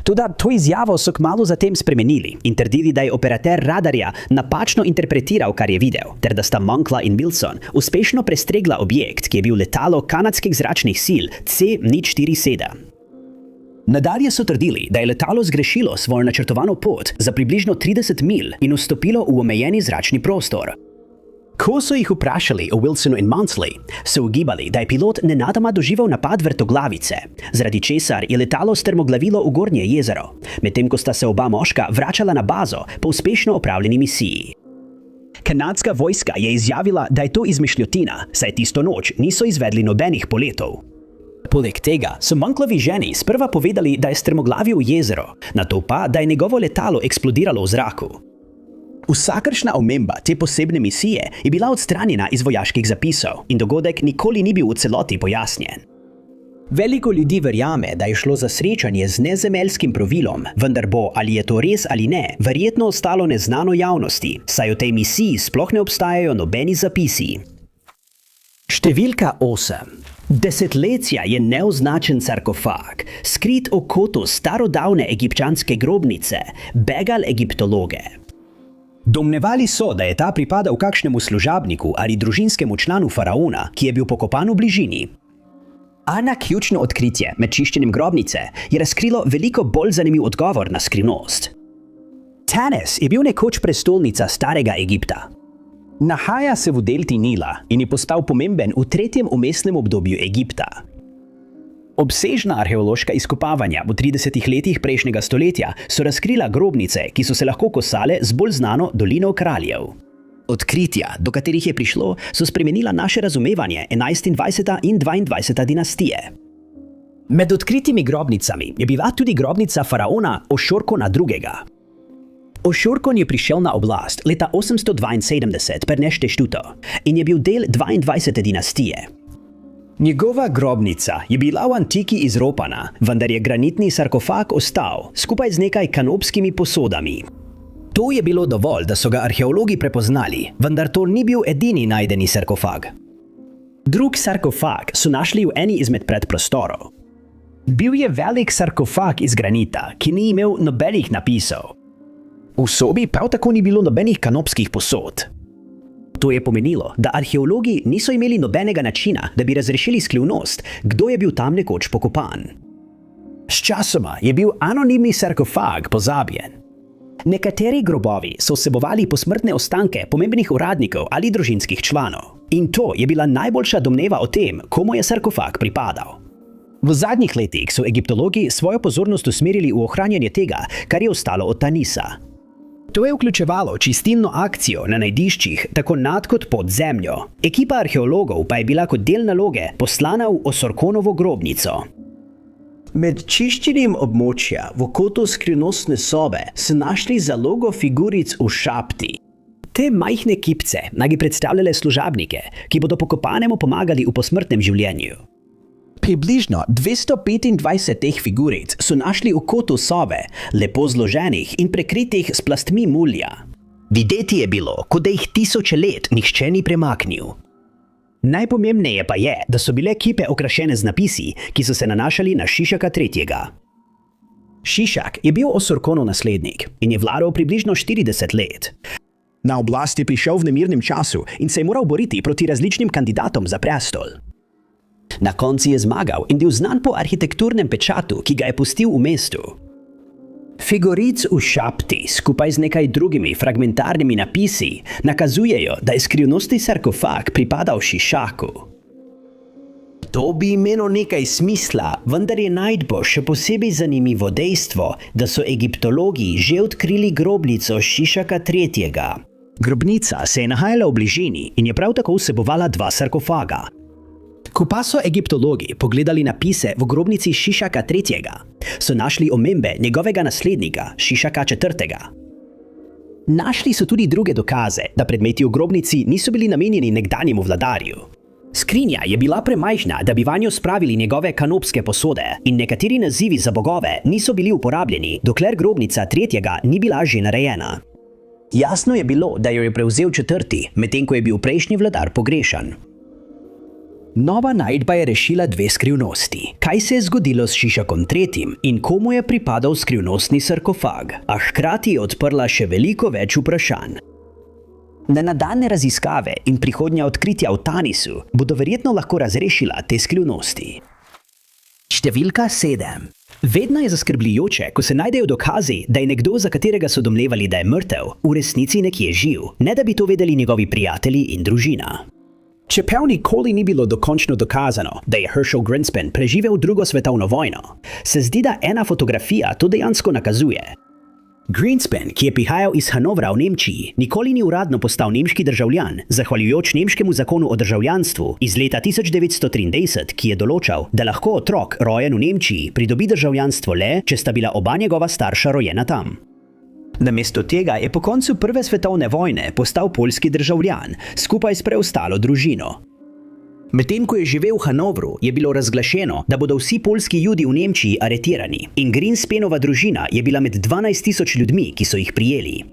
Speaker 1: Toda to izjavo so kmalu zatem spremenili in trdili, da je operater radarja napačno interpretiral, kar je videl, ter da sta Moncla in Wilson uspešno prestregla objekt, ki je bil letalo kanadskih zračnih sil C-047. Nadalje so trdili, da je letalo zgrešilo svojo načrtovano pot za približno 30 milj in vstopilo v omejeni zračni prostor. Ko so jih vprašali o Wilsonu in Moncli, so ugibali, da je pilot nenadoma doživel napad vrtoglavice, zaradi česar je letalo strmoglavilo v Gornje jezero, medtem ko sta se oba moška vračala na bazo po uspešno opravljeni misiji. Kanadska vojska je izjavila, da je to izmišljotina, saj tisto noč niso izvedli nobenih poletov. Poleg tega so Monclovi ženi sprva povedali, da je strmoglavil v jezero, nato pa, da je njegovo letalo eksplodiralo v zraku. Vsakršna omemba te posebne misije je bila odstranjena iz vojaških zapisov in dogodek nikoli ni bil v celoti pojasnjen. Veliko ljudi verjame, da je šlo za srečanje z nezemeljskim plovilom, vendar bo, ali je to res ali ne, verjetno ostalo neznano javnosti, saj o tej misiji sploh ne obstajajo nobeni zapisi. Številka 8. Desetletja je neoznačen sarkofag, skrit v kotu starodavne egipčanske grobnice, begal egiptologe. Domnevali so, da je ta pripadal kakšnemu služabniku ali družinskemu članu faraona, ki je bil pokopan v bližini. A naključno odkritje med čiščenjem grobnice je razkrilo veliko bolj zanimiv odgovor na skrivnost. Tanis je bil nekoč prestolnica starega Egipta. Nahaja se v delti Nila in je postal pomemben v tretjem vmesnem obdobju Egipta. Obsežna arheološka izkopavanja v 30 letih prejšnjega stoletja so razkrila grobnice, ki so se lahko kosale z bolj znano dolino kraljev. Odkritja, do katerih je prišlo, so spremenila naše razumevanje 11. in 20. in 22. dinastije. Med odkritimi grobnicami je bila tudi grobnica faraona Ošorkona II. Ošorkon je prišel na oblast leta 872 per Nešteštuto in je bil del 22. dinastije. Njegova grobnica je bila v antiki izropana, vendar je granitni sarkofag ostal, skupaj z nekaj kanopskimi posodami. To je bilo dovolj, da so ga arheologi prepoznali, vendar to ni bil edini najdeni sarkofag. Drug sarkofag so našli v eni izmed predprostorov. Bil je velik sarkofag iz granita, ki ni imel nobenih napisov. V sobi prav tako ni bilo nobenih kanopskih posod. To je pomenilo, da arheologi niso imeli nobenega načina, da bi razrešili skrivnost, kdo je bil tam nekoč pokopan. Sčasoma je bil anonimni sarkofag pozabljen. Nekateri grobovi so vsebovali posmrtne ostanke pomembnih uradnikov ali družinskih članov. In to je bila najboljša domneva o tem, komu je sarkofag pripadal. V zadnjih letih so egiptologi svojo pozornost usmerili v ohranjanje tega, kar je ostalo od Tanisa. To je vključevalo čistilno akcijo na najdiščih, tako nad kot pod zemljo. Ekipa arheologov pa je bila kot del naloge poslana v Osorkonovo grobnico. Med čiščenjem območja v kotu skrivnostne sobe so našli zalogo figuric v šapti. Te majhne kipce naj bi predstavljale služabnike, ki bodo pokopanemu pomagali v posmrtnem življenju. Približno 225 teh figuric so našli v kotu sobe, lepo zloženih in prekritih s plastmi mulja. Videti je bilo, kot da jih tisoče let nihče ni premaknil. Najpomembneje pa je, da so bile kipe okrašene z napisi, ki so se nanašali na Šišaka III. Šišak je bil Osorkonov naslednik in je vladal približno 40 let. Na oblast je prišel v nemirnem času in se je moral boriti proti različnim kandidatom za prestol. Na koncu je zmagal in bil znan po arhitekturnem pečatu, ki ga je pustil v mestu. Figuric v šapti skupaj z nekaj drugimi fragmentarnimi napisi nakazujejo, da je skrivnostni sarkofag pripadal Šišaku. To bi imelo nekaj smisla, vendar je najdbo še posebej zanimivo dejstvo, da so egiptologi že odkrili grobnico Šišaka III. Grobnica se je nahajala v bližini in je prav tako vsebovala dva sarkofaga. Ko pa so egiptologi pogledali napise v grobnici Šišaka III., so našli omembe njegovega naslednika, Šišaka IV. Našli so tudi druge dokaze, da predmeti v grobnici niso bili namenjeni nekdanjemu vladarju. Skrinja je bila premajhna, da bi vanjo spravili njegove kanopske posode in nekateri nazivi za bogove niso bili uporabljeni, dokler grobnica tretjega ni bila že narejena. Jasno je bilo, da jo je prevzel četrti, medtem ko je bil prejšnji vladar pogrešan. Nova najdba je rešila dve skrivnosti. Kaj se je zgodilo s Šišakom III. In komu je pripadal skrivnostni sarkofag, a hkrati je odprla še veliko več vprašanj. Nenadane raziskave in prihodnja odkritja v Tanisu bodo verjetno lahko razrešila te skrivnosti. Številka 7. Vedno je zaskrbljujoče, ko se najdejo dokazi, da je nekdo, za katerega so domnevali, da je mrtev, v resnici nekje živ, ne da bi to vedeli njegovi prijatelji in družina. Čeprav nikoli ni bilo dokončno dokazano, da je Herschel Greenspan preživel drugo svetovno vojno, se zdi, da ena fotografija to dejansko nakazuje. Greenspan, ki je prihajal iz Hanovra v Nemčiji, nikoli ni uradno postal nemški državljan, zahvaljujoč nemškemu zakonu o državljanstvu iz leta 1923, ki je določal, da lahko otrok, rojen v Nemčiji, pridobi državljanstvo le, če sta bila oba njegova starša rojena tam. Namesto tega je po koncu Prve svetovne vojne postal poljski državljan, skupaj s preostalo družino. Medtem ko je živel v Hanovru, je bilo razglašeno, da bodo vsi poljski Judi v Nemčiji aretirani in Greenspanova družina je bila med 12.000 ljudmi, ki so jih prijeli.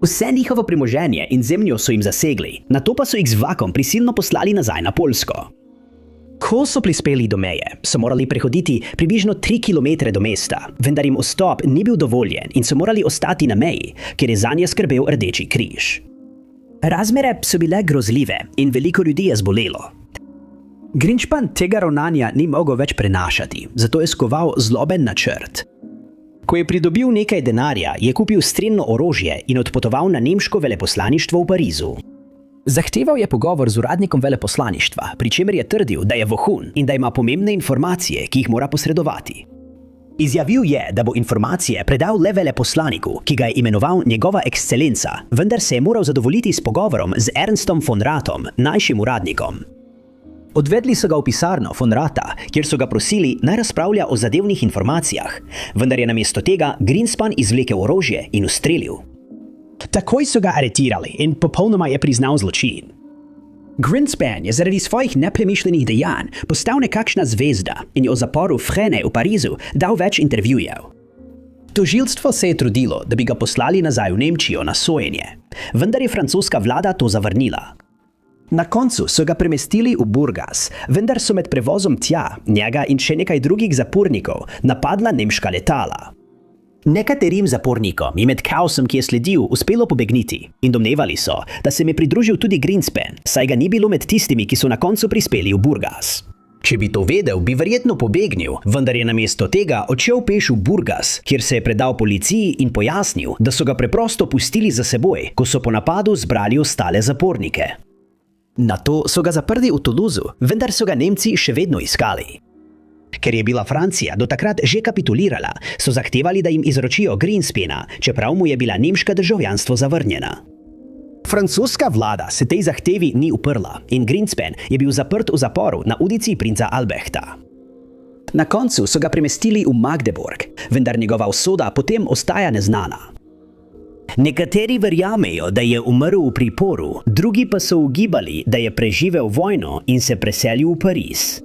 Speaker 1: Vse njihovo premoženje in zemljo so jim zasegli, nato pa so jih z vlakom prisilno poslali nazaj na Poljsko. Ko so prispeli do meje, so morali prehoditi približno 3 km do mesta, vendar jim vstop ni bil dovoljen in so morali ostati na meji, ker je zanje skrbel Rdeči križ. Razmere so bile grozljive in veliko ljudi je zbolelo. Greenspan tega ravnanja ni mogel več prenašati, zato je skoval zloben načrt. Ko je pridobil nekaj denarja, je kupil strelno orožje in odpotoval na nemško veleposlaništvo v Parizu. Zahteval je pogovor z uradnikom veleposlaništva, pri čemer je trdil, da je vohun in da ima pomembne informacije, ki jih mora posredovati. Izjavil je, da bo informacije predal le veleposlaniku, ki ga je imenoval njegova ekscelenca, vendar se je moral zadovoljiti s pogovorom z Ernstom von Rathom, najšim uradnikom. Odvedli so ga v pisarno von Ratha, kjer so ga prosili, naj razpravlja o zadevnih informacijah, vendar je namesto tega Greenspan izvlekel orožje in ustrelil. Takoj so ga aretirali in popolnoma je priznal zločin. Greenspan je zaradi svojih nepremišljenih dejanj postal nekakšna zvezda in je v zaporu Frene v Parizu dal več intervjujev. Tožilstvo se je trudilo, da bi ga poslali nazaj v Nemčijo na sojenje, vendar je francoska vlada to zavrnila. Na koncu so ga premestili v Burgas, vendar so med prevozom tja njega in še nekaj drugih zapornikov napadla nemška letala. Nekaterim zapornikom je med kaosom, ki je sledil, uspelo pobegniti in domnevali so, da se je pridružil tudi Greenspan, saj ga ni bilo med tistimi, ki so na koncu prispeli v Burgas. Če bi to vedel, bi verjetno pobegnil, vendar je namesto tega odšel peš v Burgas, kjer se je predal policiji in pojasnil, da so ga preprosto pustili za seboj, ko so po napadu zbrali ostale zapornike. Nato so ga zaprli v Toulouseu, vendar so ga Nemci še vedno iskali. Ker je bila Francija do takrat že kapitulirala, so zahtevali, da jim izročijo Greenspana, čeprav mu je bila nemška državljanstvo zavrnjena. Francoska vlada se tej zahtevi ni uprla in Greenspan je bil zaprt v zaporu na ulici princa Albrechta. Na koncu so ga premestili v Magdeburg, vendar njegova usoda potem ostaja neznana. Nekateri verjamejo, da je umrl v priporu, drugi pa so ugibali, da je preživel vojno in se preselil v Pariz.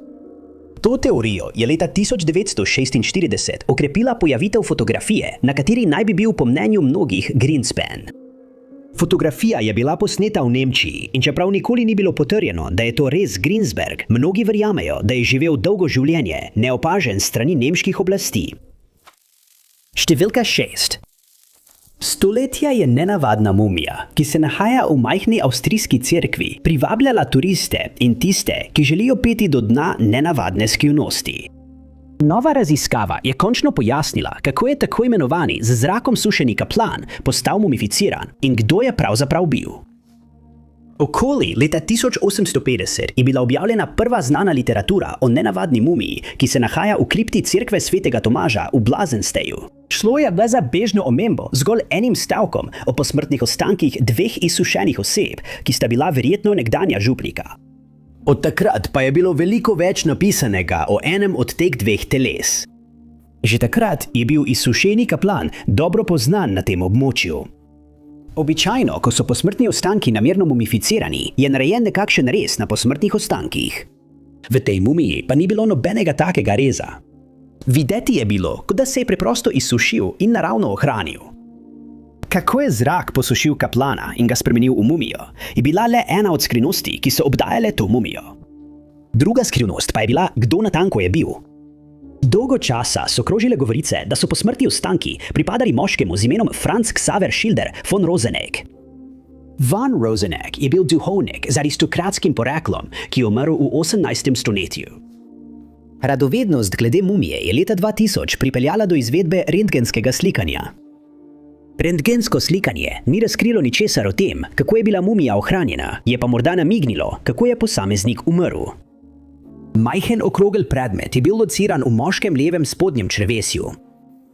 Speaker 1: To teorijo je leta 1946 okrepila pojavitev fotografije, na kateri naj bi bil po mnenju mnogih Greenspan. Fotografija je bila posneta v Nemčiji in čeprav nikoli ni bilo potrjeno, da je to res Greensberg, mnogi verjamejo, da je živel dolgo življenje, neopažen s strani nemških oblasti. Številka 6. Stoletja je nenavadna mumija, ki se nahaja v majhni avstrijski cerkvi, privabljala turiste in tiste, ki želijo peti do dna nenavadne skrivnosti. Nova raziskava je končno pojasnila, kako je tako imenovani z zrakom sušeni kaplan postal mumificiran in kdo je pravzaprav bil. Okoli leta 1850 je bila objavljena prva znana literatura o nenavadni mumiji, ki se nahaja v kripti cerkve svetega Tomaža v Blazensteju. Šlo je le za bežno omembo zgolj enim stavkom o posmrtnih ostankih dveh izsušenih oseb, ki sta bila verjetno nekdanja župnika. Od takrat pa je bilo veliko več napisanega o enem od teh dveh teles. Že takrat je bil izsušeni kaplan dobro poznan na tem območju. Običajno, ko so posmrtni ostanki namerno mumificirani, je narejen nekakšen rez na posmrtnih ostankih. V tej mumiji pa ni bilo nobenega takega reza. Videti je bilo, kot da se je preprosto izsušil in naravno ohranil. Kako je zrak posušil kaplana in ga spremenil v mumijo, je bila le ena od skrivnosti, ki so obdajale to mumijo. Druga skrivnost pa je bila, kdo natanko je bil. Dolgo časa so krožile govorice, da so posmrtni ostanki pripadali moškemu z imenom Franz Xaver Schilder von Rosenegg. Von Rosenegg je bil duhovnik z aristokratskim poreklom, ki je umrl v 18. stoletju. Radovednost glede mumije je leta 2000 pripeljala do izvedbe rentgenskega slikanja. Rentgensko slikanje ni razkrilo ničesar o tem, kako je bila mumija ohranjena, je pa morda namignilo, kako je posameznik umrl. Majhen okrogel predmet je bil lociran v moškem levem spodnjem črevesju.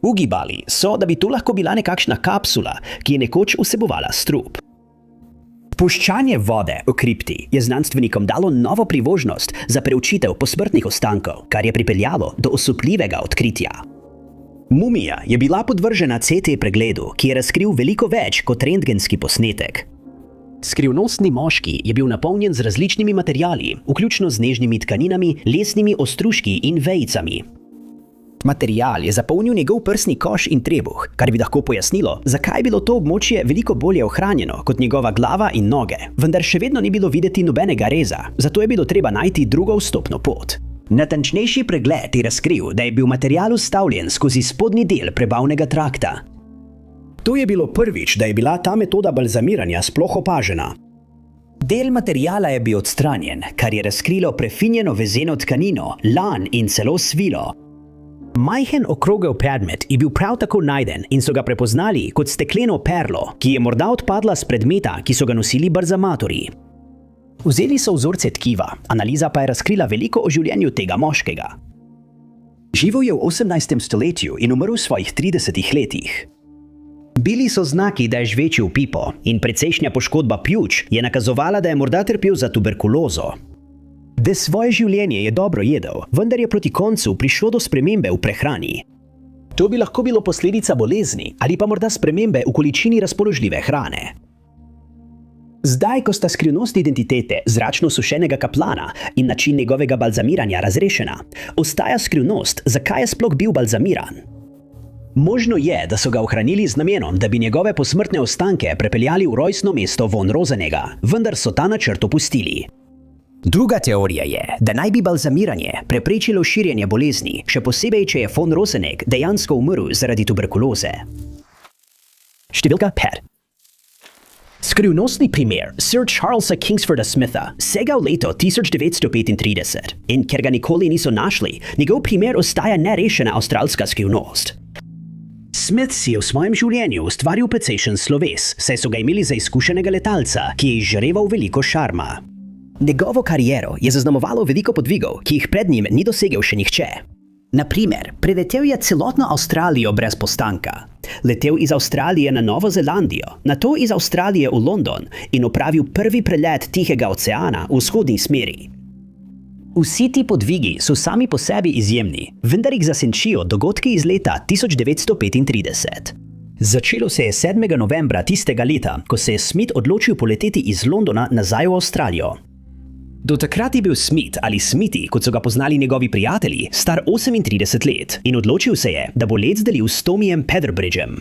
Speaker 1: Ugibali so, da bi to lahko bila nekakšna kapsula, ki je nekoč vsebovala strup. Puščanje vode v kripti je znanstvenikom dalo novo priložnost za preučitev posmrtnih ostankov, kar je pripeljalo do osupljivega odkritja. Mumija je bila podvržena CT pregledu, ki je razkril veliko več kot rentgenski posnetek. Skrivnostni moški je bil napolnjen z različnimi materiali, vključno z nežnimi tkaninami, lesnimi ostružki in vejicami. Material je zapolnil njegov prsni koš in trebuh, kar bi lahko pojasnilo, zakaj je bilo to območje veliko bolje ohranjeno kot njegova glava in noge, vendar še vedno ni bilo videti nobenega reza, zato je bilo treba najti drugo vstopno pot. Natančnejši pregled je razkril, da je bil material vstavljen skozi spodnji del prebavnega trakta. To je bilo prvič, da je bila ta metoda balzamiranja sploh opažena. Del materiala je bil odstranjen, kar je razkrilo prefinjeno vezeno tkanino, lan in celo svilo. Majhen okrogel predmet je bil prav tako najden in so ga prepoznali kot stekleno perlo, ki je morda odpadla s predmeta, ki so ga nosili balzamatorji. Vzeli so vzorce tkiva, analiza pa je razkrila veliko o življenju tega moškega. Živel je v 18. stoletju in umrl v svojih 30 letih. Bili so znaki, da je žvečil pipo in precejšnja poškodba pljuč je nakazovala, da je morda trpel za tuberkulozo. Da svoje življenje je dobro jedel, vendar je proti koncu prišlo do spremembe v prehrani. To bi lahko bilo posledica bolezni ali pa morda spremembe v količini razpoložljive hrane. Zdaj, ko sta skrivnost identitete zračno sušenega kaplana in način njegovega balzamiranja razrešena, ostaja skrivnost, zakaj je sploh bil balzamiran. Možno je, da so ga ohranili z namenom, da bi njegove posmrtne ostanke prepeljali v rojstno mesto von Rosenegga, vendar so ta načrt opustili. Druga teorija je, da naj bi balzamiranje preprečilo širjenje bolezni, še posebej, če je von Rosenegg dejansko umrl zaradi tuberkuloze. Številka 5. Skrivnostni primer Sir Charlesa Kingsforda Smitha sega v leto 1935 in ker ga nikoli niso našli, njegov primer ostaja nerešena avstralska skrivnost. Smith si je v svojem življenju ustvaril precejšen sloves, saj so ga imeli za izkušenega letalca, ki je izžareval veliko šarma. Njegovo kariero je zaznamovalo veliko podvigov, ki jih pred njim ni dosegel še nihče. Na primer, preletel je celotno Avstralijo brez postanka, letel iz Avstralije na Novo Zelandijo, nato iz Avstralije v London in opravil prvi prelet Tihega oceana v vzhodni smeri. Vsi ti podvigi so sami po sebi izjemni, vendar jih zasenčijo dogodki iz leta 1935. Začelo se je 7. novembra tistega leta, ko se je Smith odločil poleteti iz Londona nazaj v Avstralijo. Do takrat je bil Smith ali Smithy, kot so ga poznali njegovi prijatelji, star 38 let in odločil se je, da bo let delil s Tommyjem Petherbridgem.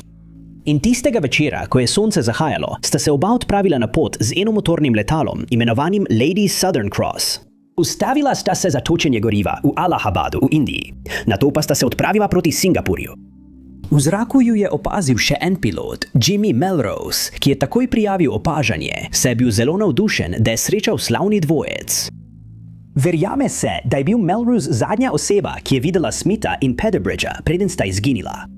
Speaker 1: In tistega večera, ko je sonce zahajalo, sta se oba odpravila na pot z enomotornim letalom, imenovanim Lady Southern Cross. Ustavila sta se za točenje goriva v Allahabadu v Indiji, nato pa sta se odpravila proti Singapurju. V zraku ju je opazil še en pilot, Jimmy Melrose, ki je takoj prijavil opažanje, saj je bil zelo navdušen, da je srečal slavni dvojec. Verjame se, da je bil Melrose zadnja oseba, ki je videla Smitha in Petherbridgea, preden sta izginila.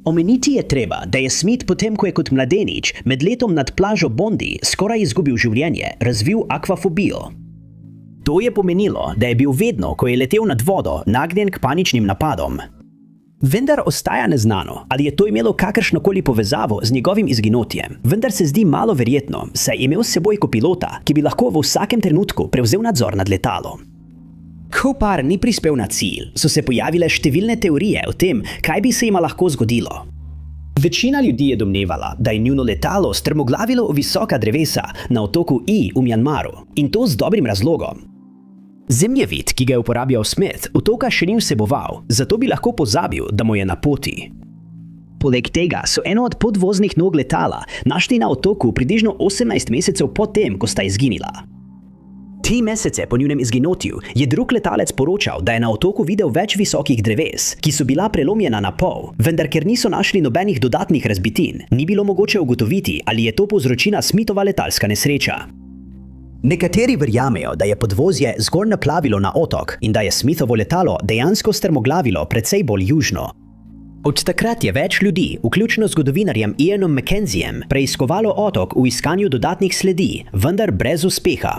Speaker 1: Omeniti je treba, da je Smith potem, ko je kot mladenič med letom nad plažo Bondi skoraj izgubil življenje, razvil akvafobijo. To je pomenilo, da je bil vedno, ko je letel nad vodo, nagnjen k paničnim napadom. Vendar ostaja neznano, ali je to imelo kakršnokoli povezavo z njegovim izginotjem. Vendar se zdi malo verjetno, saj je imel s seboj kopilota, ki bi lahko v vsakem trenutku prevzel nadzor nad letalom. Ko par ni prispel na cilj, so se pojavile številne teorije o tem, kaj bi se jima lahko zgodilo. Večina ljudi je domnevala, da je njuno letalo strmoglavilo v visoka drevesa na otoku I v Mjanmaru, in to z dobrim razlogom. Zemljevid, ki ga je uporabljal Smith, otoka še ni vseboval, zato bi lahko pozabil, da mu je na poti. Poleg tega so eno od podvoznih nog letala našli na otoku približno 18 mesecev po tem, ko sta izginila. 3 mesece po njunem izginotju je drug letalec poročal, da je na otoku videl več visokih dreves, ki so bila prelomljena na pol, vendar ker niso našli nobenih dodatnih razbitin, ni bilo mogoče ugotoviti, ali je to povzročila Smithova letalska nesreča. Nekateri verjamejo, da je podvozje zgoraj naplavilo na otok in da je Smithovo letalo dejansko strmoglavilo precej bolj južno. Od takrat je več ljudi, vključno z zgodovinarjem Ianom Mackenziem, preiskovalo otok v iskanju dodatnih sledi, vendar brez uspeha.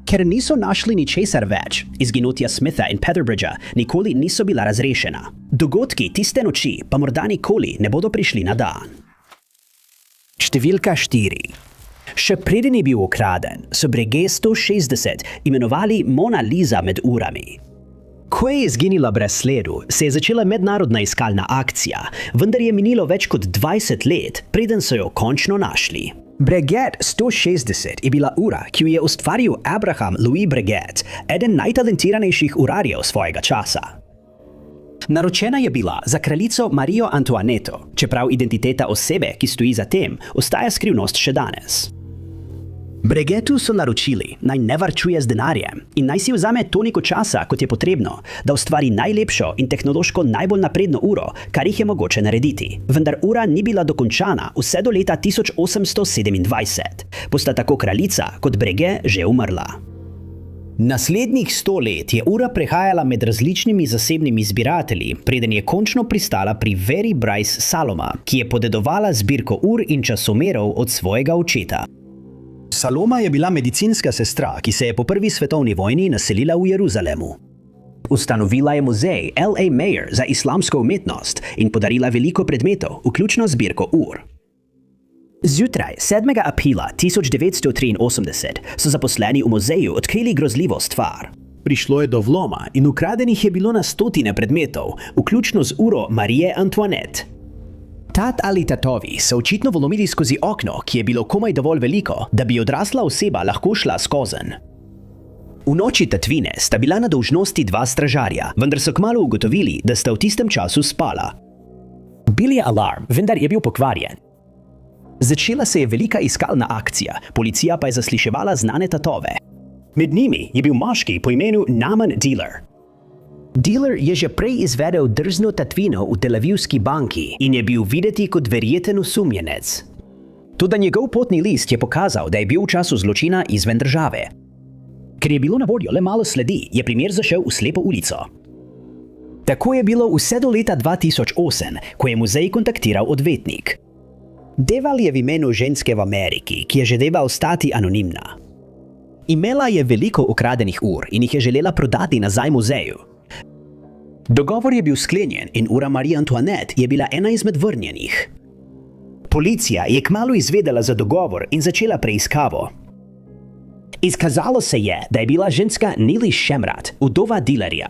Speaker 1: Ker niso našli ničesar več, izginotja Smitha in Petherbridgea nikoli niso bila razrešena. Dogodki tiste noči pa morda nikoli ne bodo prišli na dan. Številka 4. Še preden je bil ukraden, so Breguet 160 imenovali Mona Lisa med urami. Ko je izginila brez sledu, se je začela mednarodna iskalna akcija, vendar je minilo več kot 20 let, preden so jo končno našli. Breguet 160 je bila ura, ki jo je ustvaril Abraham Louis Breguet, eden najtalentiranejših urarjev svojega časa. Naročena je bila za kraljico Marijo Antoineto, čeprav identiteta osebe, ki stoji za tem, ostaja skrivnost še danes. Breguetu so naročili, naj ne varčuje z denarjem in naj si vzame toliko časa, kot je potrebno, da ustvari najlepšo in tehnološko najbolj napredno uro, kar jih je mogoče narediti. Vendar ura ni bila dokončana vse do leta 1827, ko sta tako kraljica kot Breguet že umrla. Naslednjih 100 let je ura prehajala med različnimi zasebnimi zbiratelji, preden je končno pristala pri Veri Bryce Saloma, ki je podedovala zbirko ur in časomerov od svojega očeta. Saloma je bila medicinska sestra, ki se je po prvi svetovni vojni naselila v Jeruzalemu. Ustanovila je muzej L.A. Mayer za islamsko umetnost in podarila veliko predmetov, vključno zbirko ur. Zjutraj 7. aprila 1983 so zaposleni v muzeju odkrili grozljivo stvar. Prišlo je do vloma in ukradenih je bilo na stotine predmetov, vključno z uro Marije Antoinette. Tat ali tatovi so očitno vlomili skozi okno, ki je bilo komaj dovolj veliko, da bi odrasla oseba lahko šla skozenj. V noči tatvine sta bila na dolžnosti 2 stražarja, vendar so kmalu ugotovili, da sta v tistem času spala. Bil je alarm, vendar je bil pokvarjen. Začela se je velika iskalna akcija, policija pa je zasliševala znane tatove. Med njimi je bil moški po imenu Naaman Dealer. Dealer je že prej izvedel drzno tatvino v Tel Avivski banki in je bil videti kot verjeten osumljenec. Toda njegov potni list je pokazal, da je bil v času zločina izven države. Ker je bilo na voljo le malo sledi, je primer zašel v slepo ulico. Tako je bilo vse do leta 2008, ko je muzej kontaktiral odvetnik. Deval je v imenu ženske v Ameriki, ki je želela ostati anonimna. Imela je veliko ukradenih ur in jih je želela prodati nazaj muzeju. Dogovor je bil sklenjen in ura Marie Antoinette je bila ena izmed vrnjenih. Policija je kmalu izvedela za dogovor in začela preiskavo. Izkazalo se je, da je bila ženska Nili Shemrat, vdova Dealerja.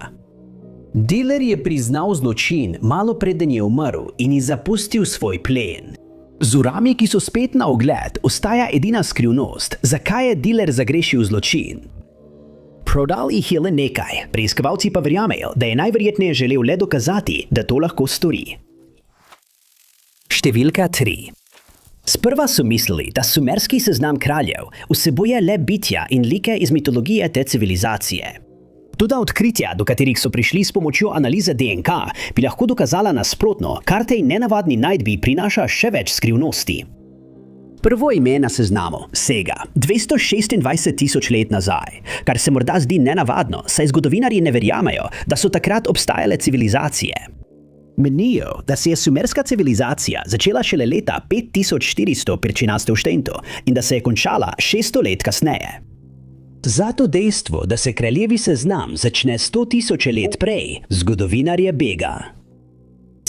Speaker 1: Dealer je priznal zločin malo preden je umrl in je zapustil svoj plen. Z urami, ki so spet na ogled, ostaja edina skrivnost, zakaj je Dealer zagrešil zločin. Prodal jih je le nekaj, preiskovalci pa verjamejo, da je najverjetneje želel le dokazati, da to lahko stori. Številka 3. Sprva so mislili, da sumerski seznam kraljev vsebuje le bitja in like iz mitologije te civilizacije. Toda odkritja, do katerih so prišli s pomočjo analize DNK, bi lahko dokazala nasprotno, kar tej nenavadni najdbi prinaša še več skrivnosti. Prvo ime na seznamu sega 226.000 let nazaj, kar se morda zdi nenavadno, saj zgodovinarji ne verjamejo, da so takrat obstajale civilizacije. Menijo, da se je sumerska civilizacija začela šele leta 5400 pred našim štentom in da se je končala 600 let kasneje. Zato dejstvo, da se kraljevi seznam začne 100.000 let prej, zgodovinarje bega.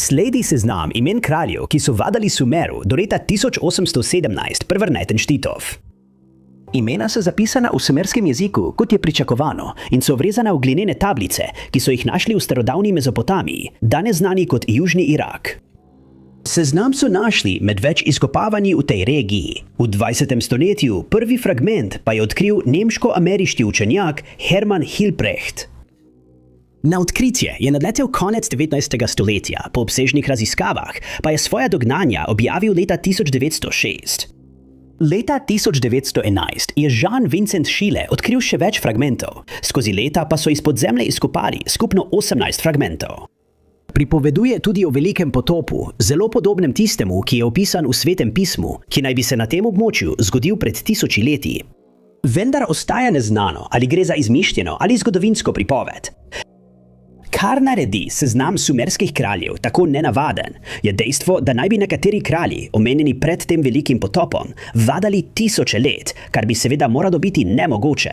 Speaker 1: Sledi seznam imen kraljev, ki so vladali Sumeru do leta 1817 Prvrneten Štitov. Imena so zapisana v sumerskem jeziku, kot je pričakovano, in so vrezana v glinene tablice, ki so jih našli v starodavni Mezopotamiji, danes znani kot Južni Irak. Seznam so našli med več izkopavanji v tej regiji. V 20. stoletju prvi fragment pa je odkril nemško-ameriški učenjak Hermann Hilprecht. Na odkritje je nadletel konec 19. stoletja, po obsežnih raziskavah pa je svoja dognanja objavil leta 1906. Leta 1911 je Jean Vincent Schiele odkril še več fragmentov, skozi leta pa so izpod zemlje izkopali skupno 18 fragmentov. Pripoveduje tudi o velikem potopu, zelo podobnem tistemu, ki je opisan v Svetem pismu, ki naj bi se na tem območju zgodil pred 1000 leti. Vendar ostaja neznano, ali gre za izmišljeno ali zgodovinsko pripoved. Kar naredi seznam sumerskih kraljev tako nenavaden, je dejstvo, da naj bi nekateri kralji, omenjeni pred tem velikim potopom, vladali 1000 let, kar bi seveda moralo biti nemogoče.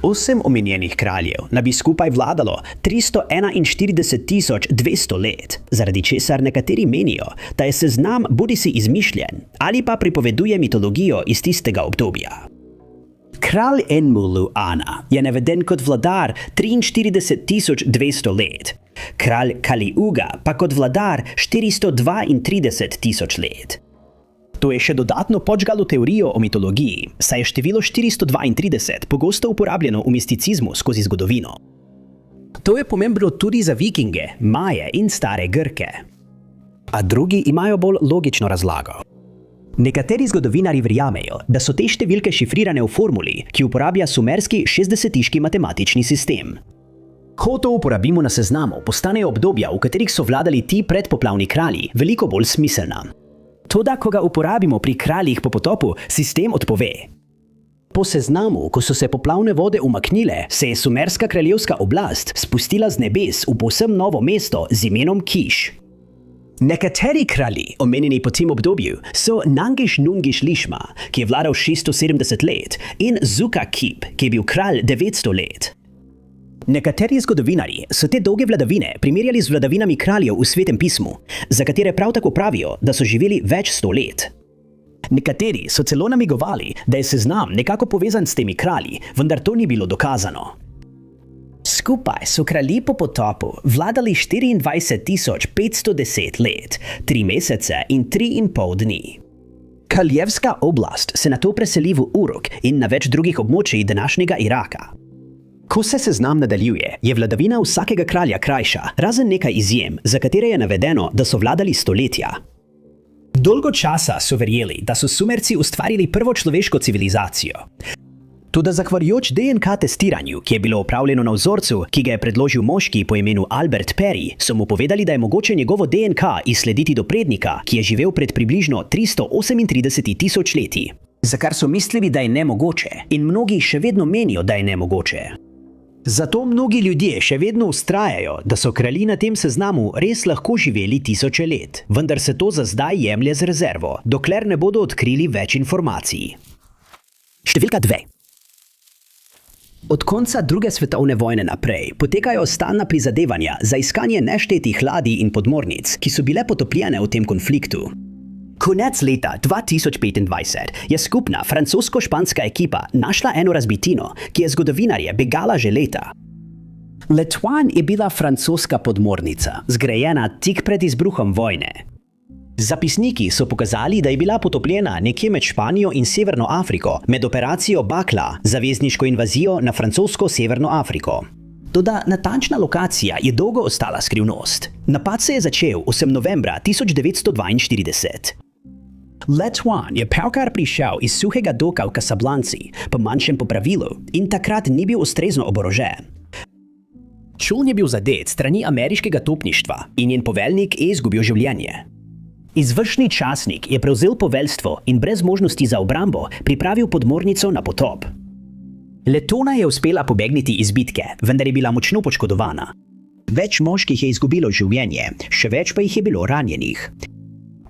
Speaker 1: 8 omenjenih kraljev naj bi skupaj vladalo 341.200 let, zaradi česar nekateri menijo, da je seznam bodisi izmišljen ali pa pripoveduje mitologijo iz tistega obdobja. Kralj Enmulu Ana je naveden kot vladar 43.200 let, kralj Kaliuga pa kot vladar 432.000 let. To je še dodatno podžgalo teorijo o mitologiji, saj je število 432 pogosto uporabljeno v misticizmu skozi zgodovino. To je pomembno tudi za Vikinge, Maje in stare Grke. A drugi imajo bolj logično razlago. Nekateri zgodovinarji verjamejo, da so te številke šifrirane v formuli, ki uporablja sumerski 60-tiški matematični sistem. Ko to uporabimo na seznamu, postanejo obdobja, v katerih so vladali ti predpoplavni kralji, veliko bolj smiselna. Toda, ko ga uporabimo pri kraljih po potopu, sistem odpove. Po seznamu, ko so se poplavne vode umaknile, se je sumerska kraljevska oblast spustila z nebes v povsem novo mesto z imenom Kiš. Nekateri kralji, omenjeni po tem obdobju, so Nangish Nungish Lishma, ki je vladal 670 let, in Zuka Kip, ki je bil kralj 900 let. Nekateri zgodovinarji so te dolge vladavine primerjali z vladavinami kraljev v Svetem pismu, za katere prav tako pravijo, da so živeli več 100 let. Nekateri so celo namigovali, da je seznam nekako povezan s temi kralji, vendar to ni bilo dokazano. Skupaj so kralji po potopu vladali 24.510 let, 3 mesece in 3,5 dni. Kraljevska oblast se nato preseli v Uruk in na več drugih območij današnjega Iraka. Ko se seznam nadaljuje, je vladavina vsakega kralja krajša, razen nekaj izjem, za katere je navedeno, da so vladali stoletja. Dolgo časa so verjeli, da so Sumerci ustvarili prvo človeško civilizacijo. Toda zahvaljujoč DNK testiranju, ki je bilo opravljeno na vzorcu, ki ga je predložil moški po imenu Albert Perry, so mu povedali, da je mogoče njegovo DNK izslediti do prednika, ki je živel pred približno 338.000 leti. Za kar so mislili, da je nemogoče, in mnogi še vedno menijo, da je nemogoče. Zato mnogi ljudje še vedno vztrajajo, da so kralji na tem seznamu res lahko živeli 1000 let, vendar se to za zdaj jemlje z rezervo, dokler ne bodo odkrili več informacij. Številka 2. Od konca druge svetovne vojne naprej potekajo stalna prizadevanja za iskanje neštetih ladij in podmornic, ki so bile potopljene v tem konfliktu. Konec leta 2025 je skupna francosko-španska ekipa našla eno razbitino, ki je zgodovinarje begala že leta. Letuan je bila francoska podmornica, zgrajena tik pred izbruhom vojne. Zapisniki so pokazali, da je bila potopljena nekje med Španijo in Severno Afriko, med operacijo Bakla, zavezniško invazijo na francosko Severno Afriko. Toda natančna lokacija je dolgo ostala skrivnost. Napad se je začel 8. novembra 1942. Letuan je pravkar prišel iz suhega doka v Casablanci, po manjšem popravilu, in takrat ni bil ustrezno oborožen. Čoln je bil zadet strani ameriškega topništva in njen poveljnik je izgubil življenje. Izvršni častnik je prevzel poveljstvo in brez možnosti za obrambo pripravil podmornico na potop. Letona je uspela pobegniti iz bitke, vendar je bila močno poškodovana. Več moških je izgubilo življenje, še več pa jih je bilo ranjenih.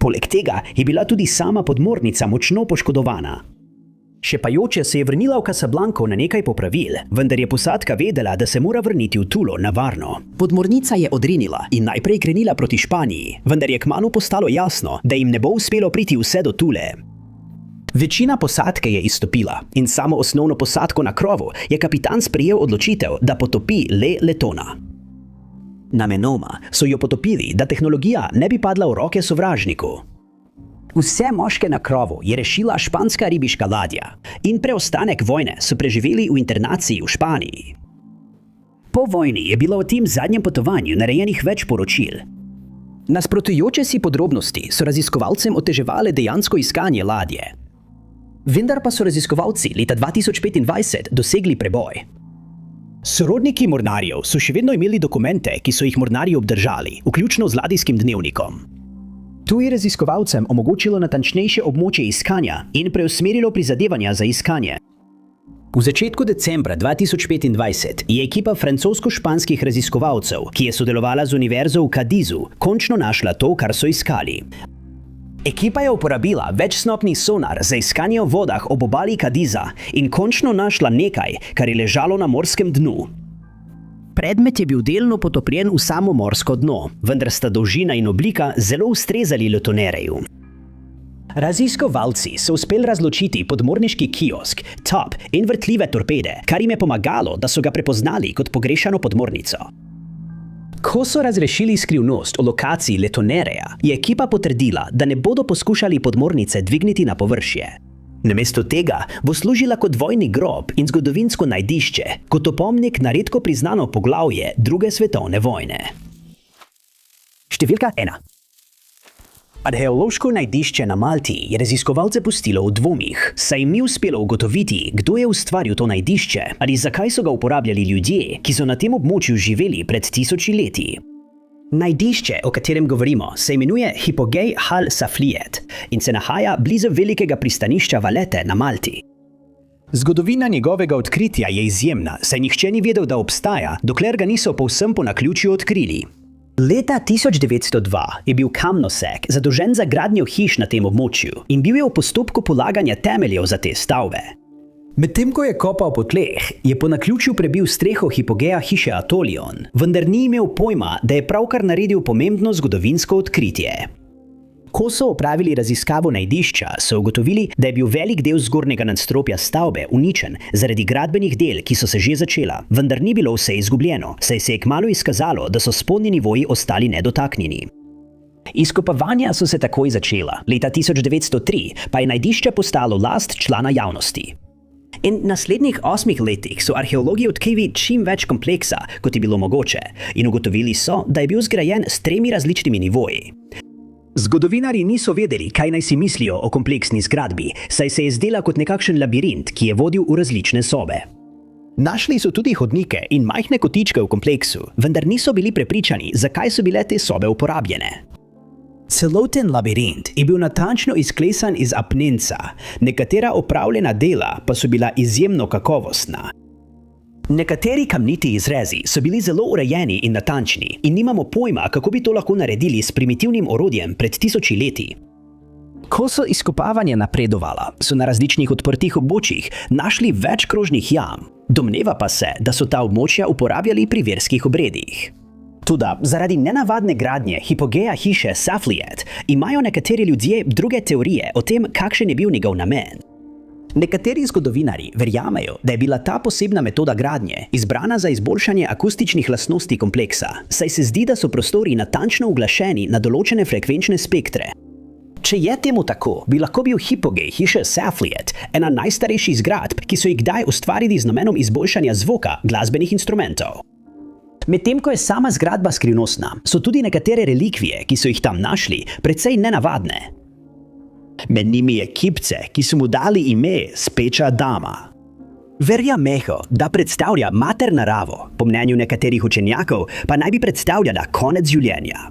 Speaker 1: Poleg tega je bila tudi sama podmornica močno poškodovana. Šepajoče se je vrnila v Casablanco na nekaj popravil, vendar je posadka vedela, da se mora vrniti v Tulo na varno. Podmornica je odrinila in najprej krenila proti Španiji, vendar je kmalu postalo jasno, da jim ne bo uspelo priti vse do Tule. Večina posadke je izstopila in samo osnovno posadko na krovu je kapitan sprejel odločitev, da potopi le Letona. Namenoma so jo potopili, da tehnologija ne bi padla v roke sovražniku. Vse moške na krovu je rešila španska ribiška ladja in preostanek vojne so preživeli v internaciji v Španiji. Po vojni je bilo v tem zadnjem potovanju narejenih več poročil. Nasprotujoče si podrobnosti so raziskovalcem oteževale dejansko iskanje ladje. Vendar pa so raziskovalci leta 2025 dosegli preboj. Sorodniki mornarjev so še vedno imeli dokumente, ki so jih mornarji obdržali, vključno z ladijskim dnevnikom. To je raziskovalcem omogočilo natančnejše območje iskanja in preusmerilo prizadevanja za iskanje. V začetku decembra 2025 je ekipa francosko-španskih raziskovalcev, ki je sodelovala z univerzo v Cadizu, končno našla to, kar so iskali. Ekipa je uporabila večsnopni sonar za iskanje v vodah ob obali Cadiza in končno našla nekaj, kar je ležalo na morskem dnu. Predmet je bil delno potopljen v samo morsko dno, vendar sta dolžina in oblika zelo ustrezali Letonereju. Raziskovalci so uspeli razločiti podmorniški kiosk, top in vrtljive torpede, kar jim je pomagalo, da so ga prepoznali kot pogrešano podmornico. Ko so razrešili skrivnost o lokaciji Letonereja, je ekipa potrdila, da ne bodo poskušali podmornice dvigniti na površje. Namesto tega bo služila kot vojni grob in zgodovinsko najdišče, kot opomnik na redko priznano poglavje Druge svetovne vojne. Številka 1. Arheološko najdišče na Malti je raziskovalce pustilo v dvomih, saj jim ni uspelo ugotoviti, kdo je ustvaril to najdišče ali zakaj so ga uporabljali ljudje, ki so na tem območju živeli pred 1000 leti. Najdišče, o katerem govorimo, se imenuje Hypogei Hal Safliet in se nahaja blizu velikega pristanišča Valete na Malti. Zgodovina njegovega odkritja je izjemna, saj nihče ni vedel, da obstaja, dokler ga niso povsem po naključju odkrili. Leta 1902 je bil kamnosek zadolžen za gradnjo hiš na tem območju in bil je v postopku polaganja temeljev za te stavbe. Medtem ko je kopal po tleh, je po naključju prebil streho hipogeja hiše Atolion, vendar ni imel pojma, da je pravkar naredil pomembno zgodovinsko odkritje. Ko so opravili raziskavo najdišča, so ugotovili, da je bil velik del zgornjega nadstropja stavbe uničen zaradi gradbenih del, ki so se že začela, vendar ni bilo vse izgubljeno, saj se je kmalu izkazalo, da so spodnji nivoji ostali nedotaknjeni. Izkopavanja so se takoj začela, leta 1903 pa je najdišče postalo last člana javnosti. In naslednjih 8 letih so arheologi odkrili čim več kompleksa, kot je bilo mogoče, in ugotovili so, da je bil zgrajen s 3 različnimi nivoji. Zgodovinarji niso vedeli, kaj naj si mislijo o kompleksni zgradbi, saj se je zdela kot nekakšen labirint, ki je vodil v različne sobe. Našli so tudi hodnike in majhne kotičke v kompleksu, vendar niso bili prepričani, zakaj so bile te sobe uporabljene. Celoten labirint je bil natančno izklesan iz apnenca, nekatera opravljena dela pa so bila izjemno kakovostna. Nekateri kamniti izrezi so bili zelo urejeni in natančni in nimamo pojma, kako bi to lahko naredili s primitivnim orodjem pred 1000 leti. Ko so izkopavanja napredovala, so na različnih odprtih območjih našli več krožnih jam. Domneva pa se, da so ta območja uporabljali pri verskih obredih. Toda zaradi nenavadne gradnje hipogeja hiše Safliet imajo nekateri ljudje druge teorije o tem, kakšen je bil njegov namen. Nekateri zgodovinarji verjamejo, da je bila ta posebna metoda gradnje izbrana za izboljšanje akustičnih lastnosti kompleksa, saj se zdi, da so prostori natančno uglašeni na določene frekvenčne spektre. Če je temu tako, bi lahko bil hipogej hiše Safliet ena najstarejših zgradb, ki so jih kdaj ustvarili z namenom izboljšanja zvoka glasbenih instrumentov. Medtem ko je sama zgradba skrivnostna, so tudi nekatere relikvije, ki so jih tam našli, precej nenavadne. Med njimi je kipce, ki so mu dali ime Speča dama. Verjamejo, da predstavlja mater naravo, po mnenju nekaterih učenjakov pa naj bi predstavljala konec življenja.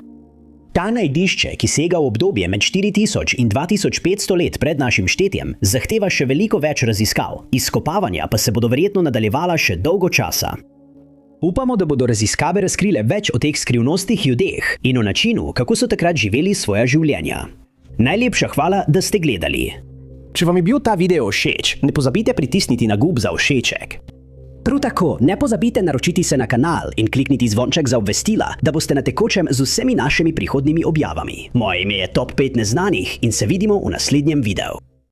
Speaker 1: Ta najdišče, ki sega v obdobje med 4000 in 2500 let pred našim štetjem, zahteva še veliko več raziskav, izkopavanja pa se bodo verjetno nadaljevala še dolgo časa. Upamo, da bodo raziskave razkrile več o teh skrivnostnih ljudeh in o načinu, kako so takrat živeli svoja življenja. Najlepša hvala, da ste gledali. Če vam je bil ta video všeč, ne pozabite pritisniti na gumb za všeček. Prav tako, ne pozabite naročiti se na kanal in klikniti zvonček za obvestila, da boste na tekočem z vsemi našimi prihodnjimi objavami. Moje ime je Top 5 neznanih in se vidimo v naslednjem videu.